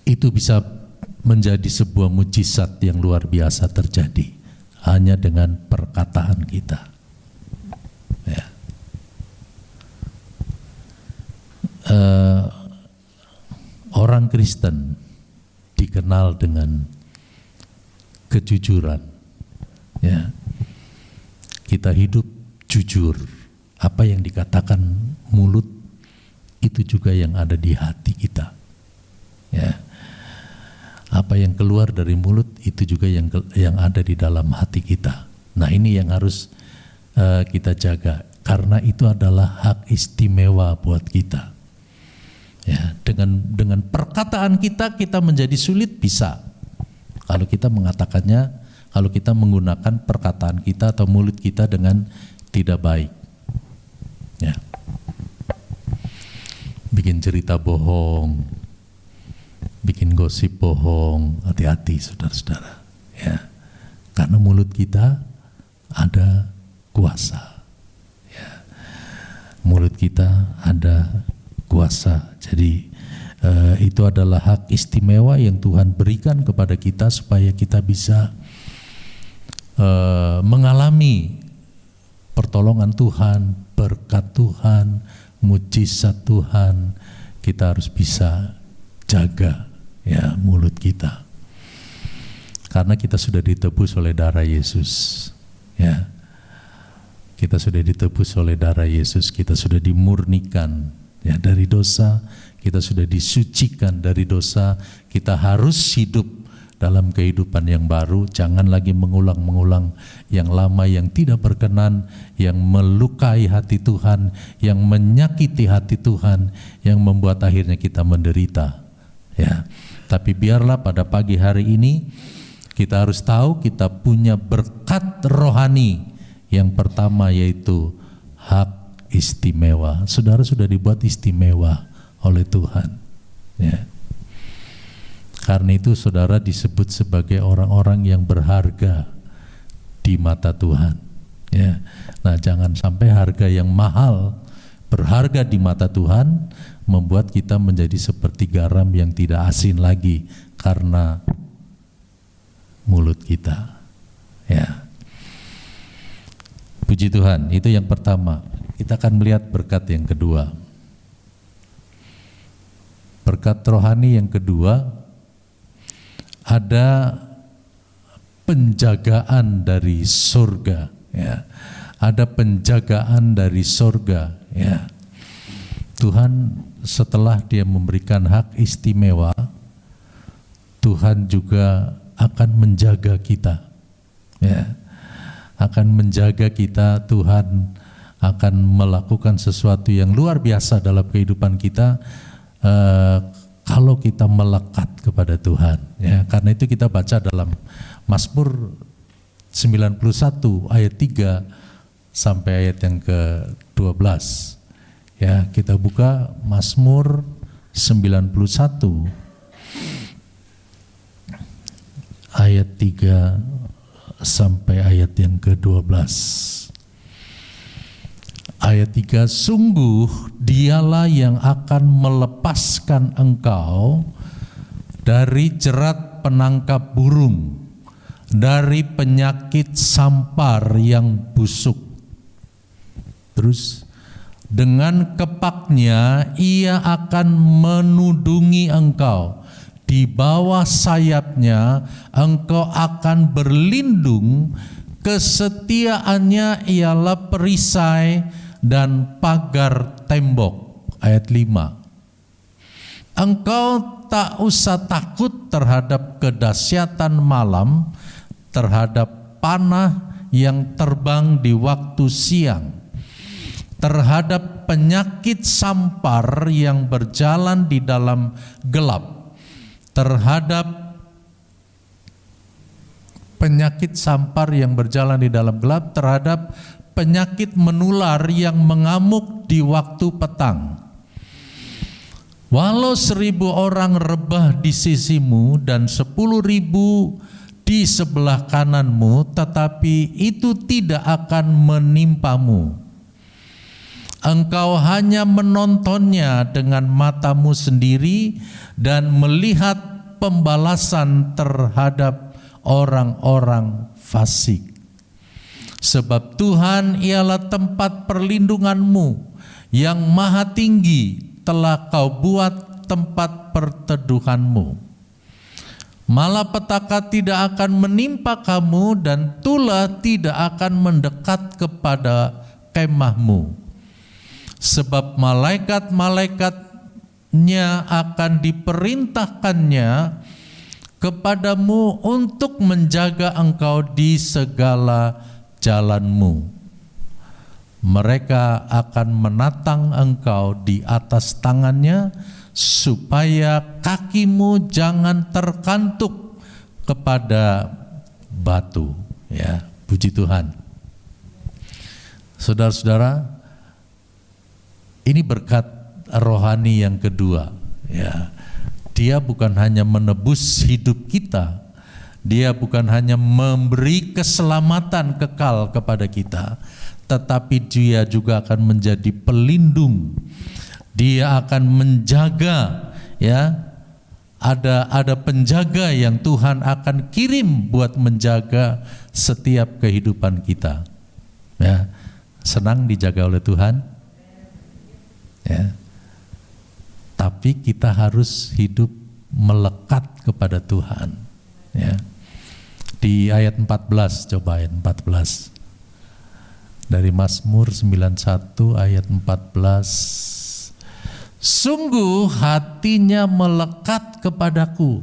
Itu bisa menjadi sebuah mujizat yang luar biasa terjadi hanya dengan perkataan kita. Ya. Orang Kristen dikenal dengan kejujuran. Ya. Kita hidup jujur. Apa yang dikatakan mulut itu juga yang ada di hati kita. Apa yang keluar dari mulut itu juga yang ada di dalam hati kita. Nah, ini yang harus kita jaga, karena itu adalah hak istimewa buat kita. Ya, dengan perkataan kita menjadi sulit, bisa. Kalau kita mengatakannya, kalau kita menggunakan perkataan kita atau mulut kita dengan tidak baik. Ya. Bikin cerita bohong, bikin gosip bohong, hati-hati saudara-saudara. Ya. Karena mulut kita ada kuasa. Ya. Mulut kita ada kuasa. Jadi itu adalah hak istimewa yang Tuhan berikan kepada kita supaya kita bisa mengalami pertolongan Tuhan, berkat Tuhan, mujizat Tuhan. Kita harus bisa jaga ya mulut kita, karena kita sudah ditebus oleh darah Yesus. Ya, kita sudah ditebus oleh darah Yesus. Kita sudah dimurnikan ya dari dosa. Kita sudah disucikan dari dosa. Kita harus hidup dalam kehidupan yang baru. Jangan lagi mengulang-mengulang yang lama, yang tidak berkenan, yang melukai hati Tuhan, yang menyakiti hati Tuhan, yang membuat akhirnya kita menderita. Ya, tapi biarlah pada pagi hari ini kita harus tahu kita punya berkat rohani. Yang pertama yaitu hak istimewa. Saudara sudah dibuat istimewa oleh Tuhan. Ya. Karena itu saudara disebut sebagai orang-orang yang berharga di mata Tuhan. Ya. Nah, jangan sampai harga yang mahal, berharga di mata Tuhan membuat kita menjadi seperti garam yang tidak asin lagi karena mulut kita. Ya. Puji Tuhan, itu yang pertama. Kita akan melihat berkat yang kedua. Berkat rohani yang kedua, ada penjagaan dari surga. Ya. Ada penjagaan dari surga. Ya. Tuhan setelah Dia memberikan hak istimewa, Tuhan juga akan menjaga kita. Ya. Akan menjaga kita. Tuhan akan melakukan sesuatu yang luar biasa dalam kehidupan kita kalau kita melekat kepada Tuhan. Ya, karena itu kita baca dalam Mazmur 91 ayat 3 sampai ayat yang ke-12. Ya, kita buka Mazmur 91 ayat 3 sampai ayat yang ke-12. Ayat 3, sungguh Dialah yang akan melepaskan engkau dari jerat penangkap burung, dari penyakit sampar yang busuk. Terus, dengan kepaknya Ia akan menudungi engkau, di bawah sayapnya engkau akan berlindung, kesetiaannya ialah perisai dan pagar tembok. Ayat 5, engkau tak usah takut terhadap kedahsyatan malam, terhadap panah yang terbang di waktu siang, terhadap penyakit sampar yang berjalan di dalam gelap, terhadap penyakit sampar yang berjalan di dalam gelap, terhadap penyakit menular yang mengamuk di waktu petang. Walau 1.000 orang rebah di sisimu dan 10.000 di sebelah kananmu, tetapi itu tidak akan menimpamu. Engkau hanya menontonnya dengan matamu sendiri dan melihat pembalasan terhadap orang-orang fasik. Sebab Tuhan ialah tempat perlindunganmu, yang maha tinggi telah kau buat tempat perteduhanmu. Malapetaka tidak akan menimpa kamu dan tulah tidak akan mendekat kepada kemahmu. Sebab malaikat-malaikatnya akan diperintahkannya kepadamu untuk menjaga engkau di segala jalanmu. Mereka akan menatang engkau di atas tangannya, supaya kakimu jangan terkantuk kepada batu. Ya, puji Tuhan. Saudara-saudara, ini berkat rohani yang kedua. Ya, Dia bukan hanya menebus hidup kita, Dia bukan hanya memberi keselamatan kekal kepada kita, tetapi Dia juga akan menjadi pelindung. Dia akan menjaga, ya. Ada penjaga yang Tuhan akan kirim buat menjaga setiap kehidupan kita. Ya. Senang dijaga oleh Tuhan? Ya. Tapi kita harus hidup melekat kepada Tuhan. Ya. Di ayat 14, coba ayat 14. Dari Mazmur 91 ayat 14. Sungguh hatinya melekat kepadaku,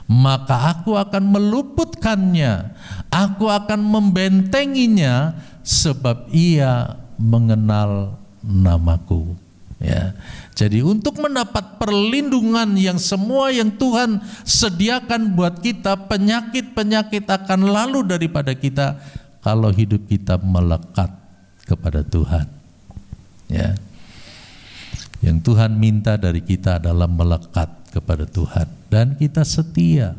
maka aku akan meluputkannya, aku akan membentenginya, sebab ia mengenal namaku. Ya. Jadi untuk mendapat perlindungan yang semua yang Tuhan sediakan buat kita, penyakit-penyakit akan lalu daripada kita kalau hidup kita melekat kepada Tuhan. Ya. Yang Tuhan minta dari kita adalah melekat kepada Tuhan dan kita setia.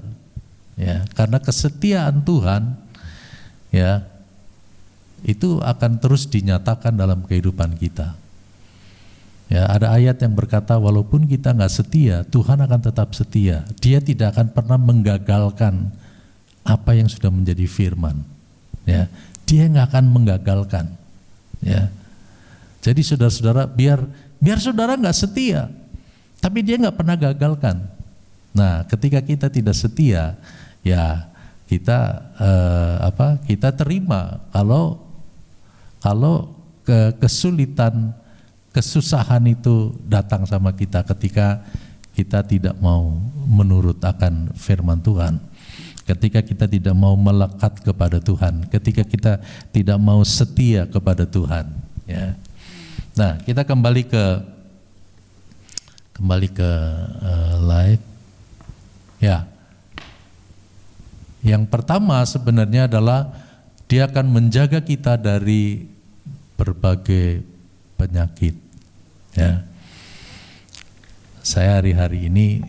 Ya, karena kesetiaan Tuhan, ya, itu akan terus dinyatakan dalam kehidupan kita. Ya, ada ayat yang berkata walaupun kita nggak setia, Tuhan akan tetap setia. Dia tidak akan pernah menggagalkan apa yang sudah menjadi firman. Ya, Dia nggak akan menggagalkan. Ya, jadi saudara-saudara, biar saudara nggak setia, tapi Dia nggak pernah gagalkan. Nah, ketika kita tidak setia, ya kita kita terima kalau kesulitan, kesusahan itu datang sama kita ketika kita tidak mau menurut akan firman Tuhan, ketika kita tidak mau melekat kepada Tuhan, ketika kita tidak mau setia kepada Tuhan. Ya. Nah, kita kembali ke live. Ya. Yang pertama sebenarnya adalah Dia akan menjaga kita dari berbagai penyakit. Ya. Saya hari ini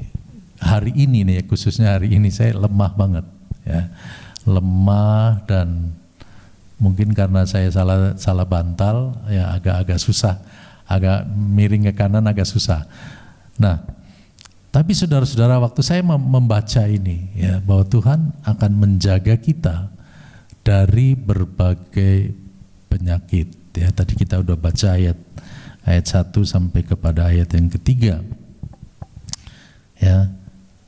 nih, khususnya hari ini saya lemah banget. Ya. Lemah dan mungkin karena saya salah bantal, ya agak susah, agak miring ke kanan agak susah. Nah, tapi saudara-saudara, waktu saya membaca ini, ya, bahwa Tuhan akan menjaga kita dari berbagai penyakit. Ya, tadi kita udah baca ayat 1 sampai kepada ayat yang ketiga. Ya,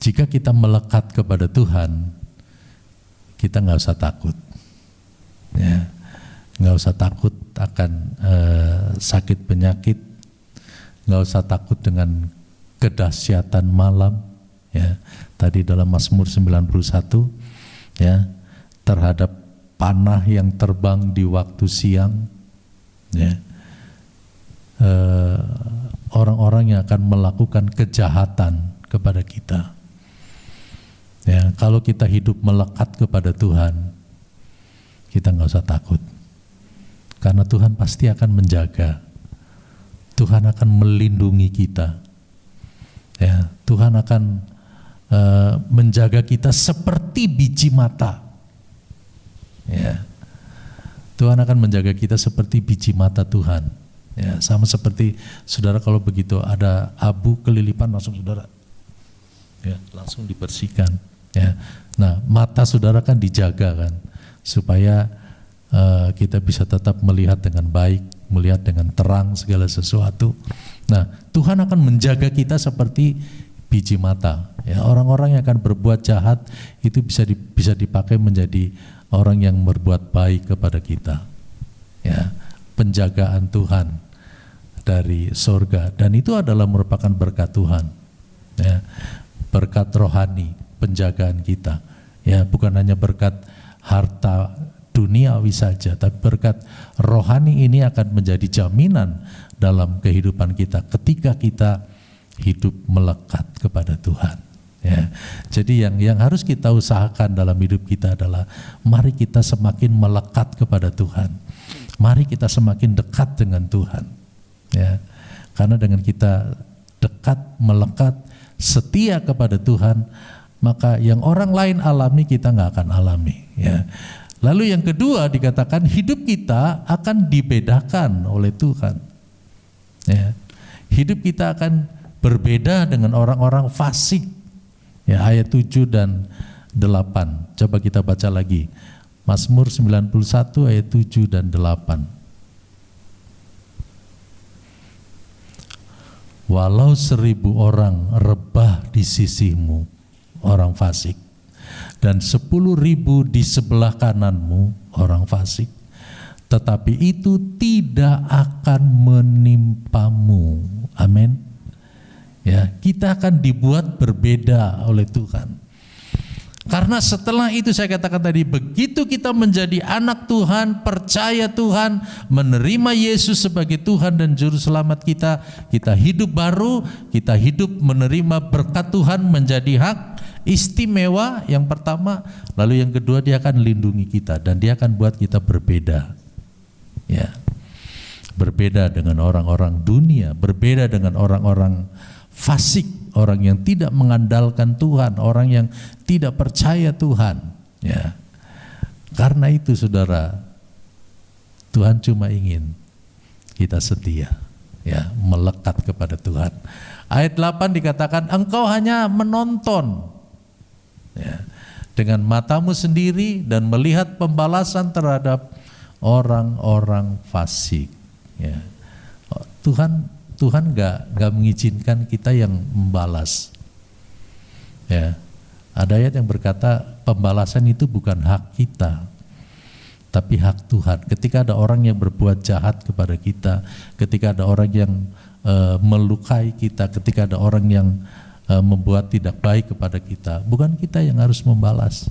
jika kita melekat kepada Tuhan, kita nggak usah takut. Ya, nggak usah takut akan sakit penyakit, nggak usah takut dengan kedahsyatan malam. Ya, tadi dalam Mazmur 91, ya, terhadap panah yang terbang di waktu siang, ya, orang-orang yang akan melakukan kejahatan kepada kita. Ya, kalau kita hidup melekat kepada Tuhan, kita nggak usah takut, karena Tuhan pasti akan menjaga. Tuhan akan melindungi kita. Ya, Tuhan akan menjaga kita seperti biji mata. Ya, Tuhan akan menjaga kita seperti biji mata Tuhan. Ya, sama seperti saudara kalau begitu ada abu kelilipan langsung saudara, ya, langsung dibersihkan. Ya, nah mata saudara kan dijaga kan, supaya kita bisa tetap melihat dengan baik, melihat dengan terang segala sesuatu. Nah, Tuhan akan menjaga kita seperti biji mata. Ya, orang-orang yang akan berbuat jahat itu bisa dipakai menjadi orang yang berbuat baik kepada kita. Ya, penjagaan Tuhan dari surga, dan itu adalah merupakan berkat Tuhan. Ya, berkat rohani, penjagaan kita. Ya, bukan hanya berkat harta duniawi saja, tapi berkat rohani ini akan menjadi jaminan dalam kehidupan kita ketika kita hidup melekat kepada Tuhan. Ya, jadi yang harus kita usahakan dalam hidup kita adalah mari kita semakin melekat kepada Tuhan. Mari kita semakin dekat dengan Tuhan. Ya, karena dengan kita dekat, melekat, setia kepada Tuhan, maka yang orang lain alami kita nggak akan alami. Ya. Lalu yang kedua dikatakan hidup kita akan dibedakan oleh Tuhan. Ya. Hidup kita akan berbeda dengan orang-orang fasik. Ya, ayat 7 dan 8. Coba kita baca lagi. Mazmur 91 ayat 7 dan 8. Walau 1000 orang rebah di sisimu, orang fasik, dan 10.000 di sebelah kananmu, orang fasik, tetapi itu tidak akan menimpamu. Amin. Ya, kita akan dibuat berbeda oleh Tuhan. Karena setelah itu saya katakan tadi, begitu kita menjadi anak Tuhan, percaya Tuhan, menerima Yesus sebagai Tuhan dan Juru Selamat kita, kita hidup baru, kita hidup menerima berkat Tuhan menjadi hak istimewa yang pertama, lalu yang kedua dia akan lindungi kita dan dia akan buat kita berbeda. Ya. Berbeda dengan orang-orang dunia, berbeda dengan orang-orang fasik, orang yang tidak mengandalkan Tuhan, orang yang tidak percaya Tuhan. Ya. Karena itu saudara, Tuhan cuma ingin kita setia, ya, melekat kepada Tuhan. Ayat 8 dikatakan engkau hanya menonton, ya, dengan matamu sendiri dan melihat pembalasan terhadap orang-orang fasik. Ya. Tuhan nggak mengizinkan kita yang membalas. Ya, ada ayat yang berkata pembalasan itu bukan hak kita, tapi hak Tuhan. Ketika ada orang yang berbuat jahat kepada kita, ketika ada orang yang melukai kita, ketika ada orang yang membuat tidak baik kepada kita, bukan kita yang harus membalas.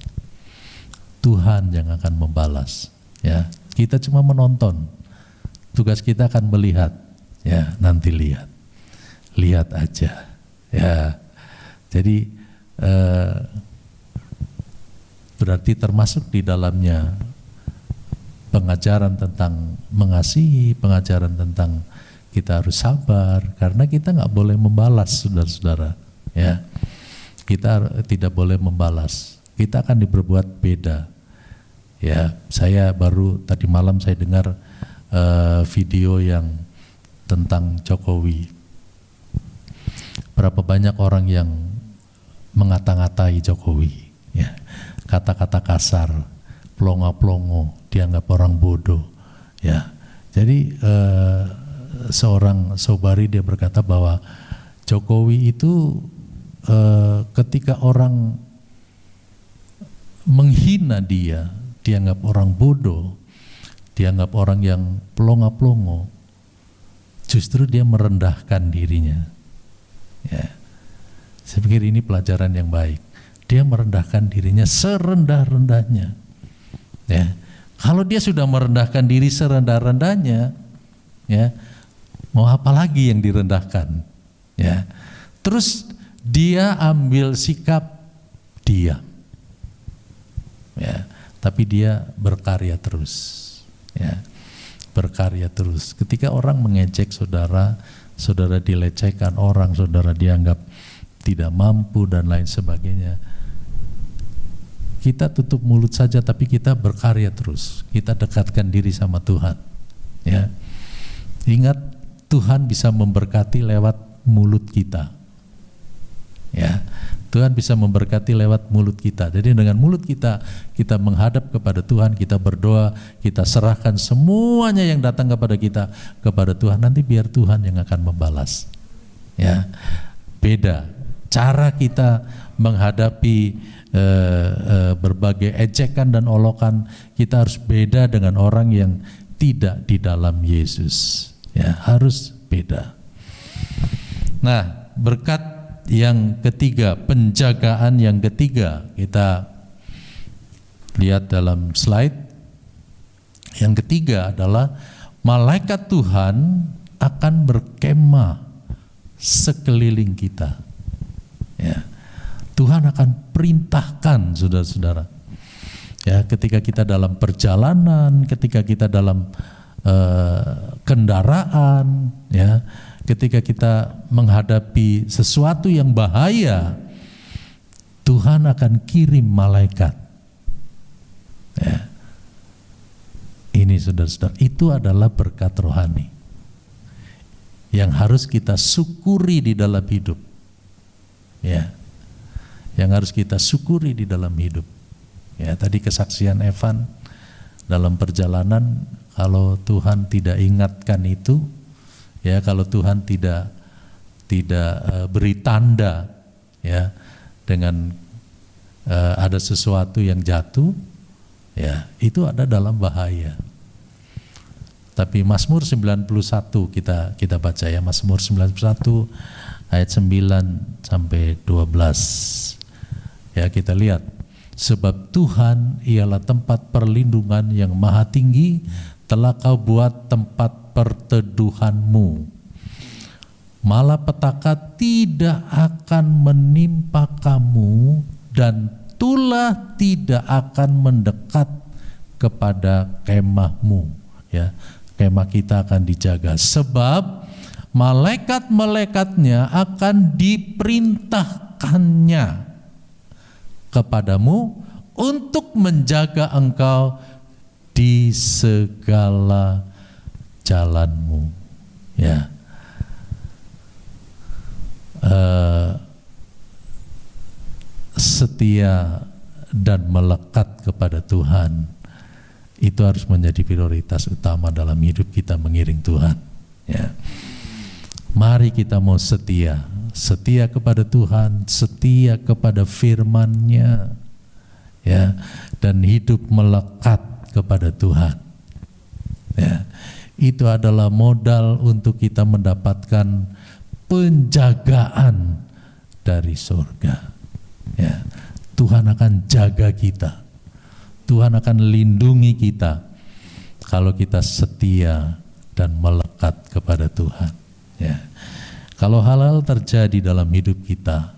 Tuhan yang akan membalas. Ya, kita cuma menonton. Tugas kita akan melihat. Ya, nanti lihat aja. Ya, jadi berarti termasuk di dalamnya pengajaran tentang mengasihi, pengajaran tentang kita harus sabar, karena kita nggak boleh membalas, saudara-saudara. Ya, kita tidak boleh membalas. Kita akan diperbuat beda. Ya, saya baru tadi malam saya dengar video yang tentang Jokowi. Berapa banyak orang yang mengata-ngatai Jokowi, ya, kata-kata kasar, plongo-plongo, dianggap orang bodoh, ya. Jadi seorang sobari dia berkata bahwa Jokowi itu ketika orang menghina dia, dianggap orang bodoh, dianggap orang yang plongo-plongo, justru dia merendahkan dirinya. Ya. Saya pikir ini pelajaran yang baik. Dia merendahkan dirinya serendah-rendahnya. Ya. Kalau dia sudah merendahkan diri serendah-rendahnya, ya, mau apa lagi yang direndahkan? Ya. Terus dia ambil sikap diam. Ya. Tapi dia berkarya terus. Ya. Berkarya terus. Ketika orang mengejek saudara, saudara dilecehkan orang, saudara dianggap tidak mampu dan lain sebagainya, kita tutup mulut saja, tapi kita berkarya terus. Kita dekatkan diri sama Tuhan. Ya, ingat Tuhan bisa memberkati lewat mulut kita. Ya, Tuhan bisa memberkati lewat mulut kita. Jadi dengan mulut kita menghadap kepada Tuhan, kita berdoa, kita serahkan semuanya yang datang kepada kita kepada Tuhan. Nanti biar Tuhan yang akan membalas. Ya, beda cara kita menghadapi berbagai ejekan dan olokan. Kita harus beda dengan orang yang tidak di dalam Yesus. Ya, harus beda. Nah, berkat yang ketiga, penjagaan yang ketiga, kita lihat dalam slide. Yang ketiga adalah malaikat Tuhan akan berkemah sekeliling kita. Ya. Tuhan akan perintahkan, saudara-saudara. Ya, ketika kita dalam perjalanan, ketika kita dalam kendaraan, ya, ketika kita menghadapi sesuatu yang bahaya, Tuhan akan kirim malaikat. Ya. Ini saudara-saudara, itu adalah berkat rohani yang harus kita syukuri di dalam hidup. Ya, yang harus kita syukuri di dalam hidup. Ya, tadi kesaksian Evan dalam perjalanan, kalau Tuhan tidak ingatkan itu, ya, kalau Tuhan tidak beri tanda, ya, dengan ada sesuatu yang jatuh, ya, itu ada dalam bahaya. Tapi Mazmur 91 kita baca, ya, Mazmur 91 ayat 9 sampai 12. Ya, kita lihat, sebab Tuhan ialah tempat perlindungan yang maha tinggi, telah kau buat tempat perteduhanmu. Malapetaka tidak akan menimpa kamu, dan tulah tidak akan mendekat kepada kemahmu. Ya, kemah kita akan dijaga, sebab malaikat-malaikatnya akan diperintahkannya kepadamu untuk menjaga engkau di segala jalanmu. Ya, setia dan melekat kepada Tuhan itu harus menjadi prioritas utama dalam hidup kita mengiring Tuhan. Ya, mari kita mau setia kepada Tuhan, setia kepada firman-Nya, ya, dan hidup melekat kepada Tuhan. Ya, itu adalah modal untuk kita mendapatkan penjagaan dari surga. Ya, Tuhan akan jaga kita. Tuhan akan lindungi kita kalau kita setia dan melekat kepada Tuhan. Ya. Kalau hal-hal terjadi dalam hidup kita,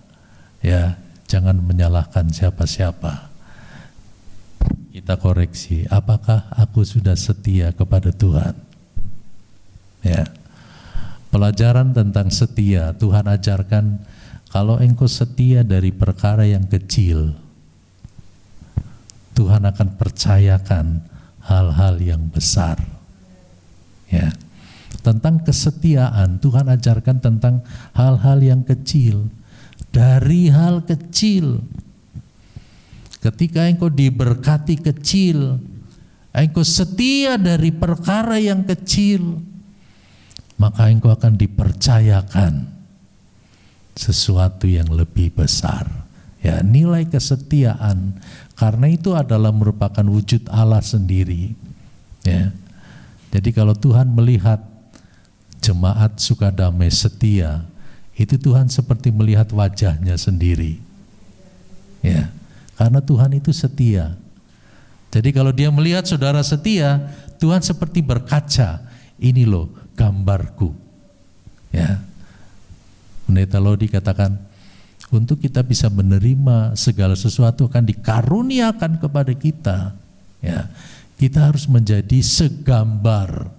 ya, jangan menyalahkan siapa-siapa. Kita koreksi, apakah aku sudah setia kepada Tuhan? Ya. Pelajaran tentang setia, Tuhan ajarkan, kalau engkau setia dari perkara yang kecil, Tuhan akan percayakan hal-hal yang besar. Ya. Tentang kesetiaan, Tuhan ajarkan tentang hal-hal yang kecil. Dari hal kecil, ketika engkau diberkati kecil, engkau setia dari perkara yang kecil, maka engkau akan dipercayakan sesuatu yang lebih besar. Ya, nilai kesetiaan, karena itu adalah merupakan wujud Allah sendiri. Ya. Jadi kalau Tuhan melihat jemaat Sukadamai setia, itu Tuhan seperti melihat wajahnya sendiri. Ya, karena Tuhan itu setia. Jadi kalau dia melihat saudara setia, Tuhan seperti berkaca, ini loh gambarku. Ya. Pendeta Lodi katakan, untuk kita bisa menerima segala sesuatu akan dikaruniakan kepada kita. Ya, kita harus menjadi segambar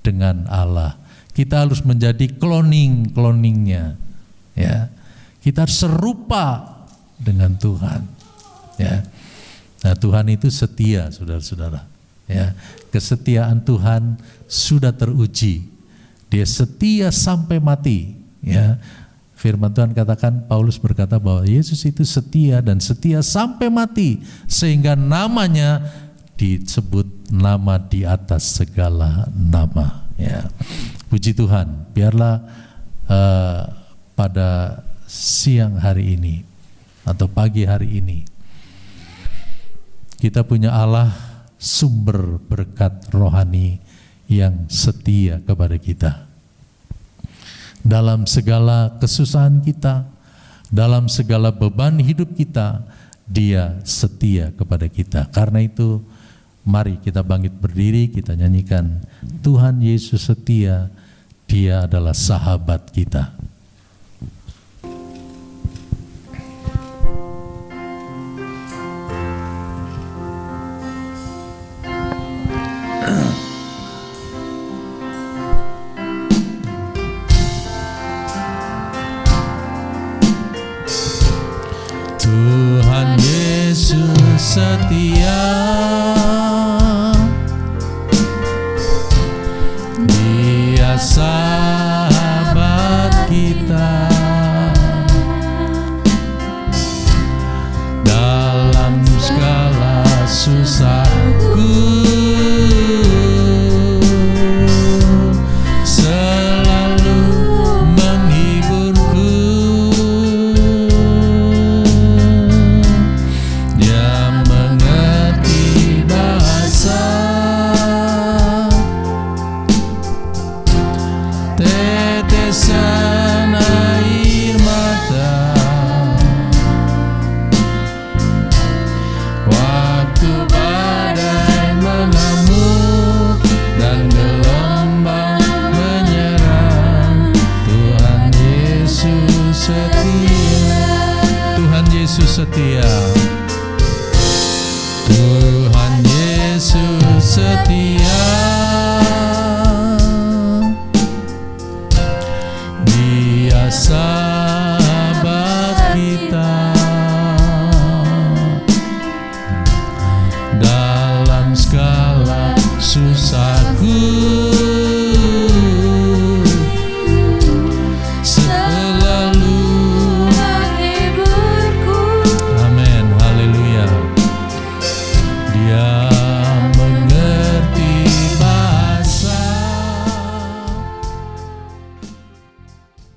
dengan Allah. Kita harus menjadi cloning-cloningnya. Ya, kita harus serupa dengan Tuhan. Ya, nah Tuhan itu setia, saudara-saudara. Ya, kesetiaan Tuhan sudah teruji. Dia setia sampai mati. Ya. Firman Tuhan katakan, Paulus berkata bahwa Yesus itu setia dan setia sampai mati, sehingga namanya disebut nama di atas segala nama. Ya. Puji Tuhan, biarlah pada siang hari ini atau pagi hari ini kita punya Allah sumber berkat rohani yang setia kepada kita. Dalam segala kesusahan kita, Dalam segala beban hidup kita, Dia setia kepada kita. Karena itu, mari kita bangkit berdiri, kita nyanyikan, Tuhan Yesus setia, Dia adalah sahabat kita. Tuhan Yesus setia, Dia sahabat kita. Dalam segala susahku, selalu menghiburku. Dia mengerti bahasa tetesan air mata, waktu badai mengamuk dan gelombang menyerang. Tuhan Yesus setia, Tuhan Yesus setia, Tuhan Yesus setia.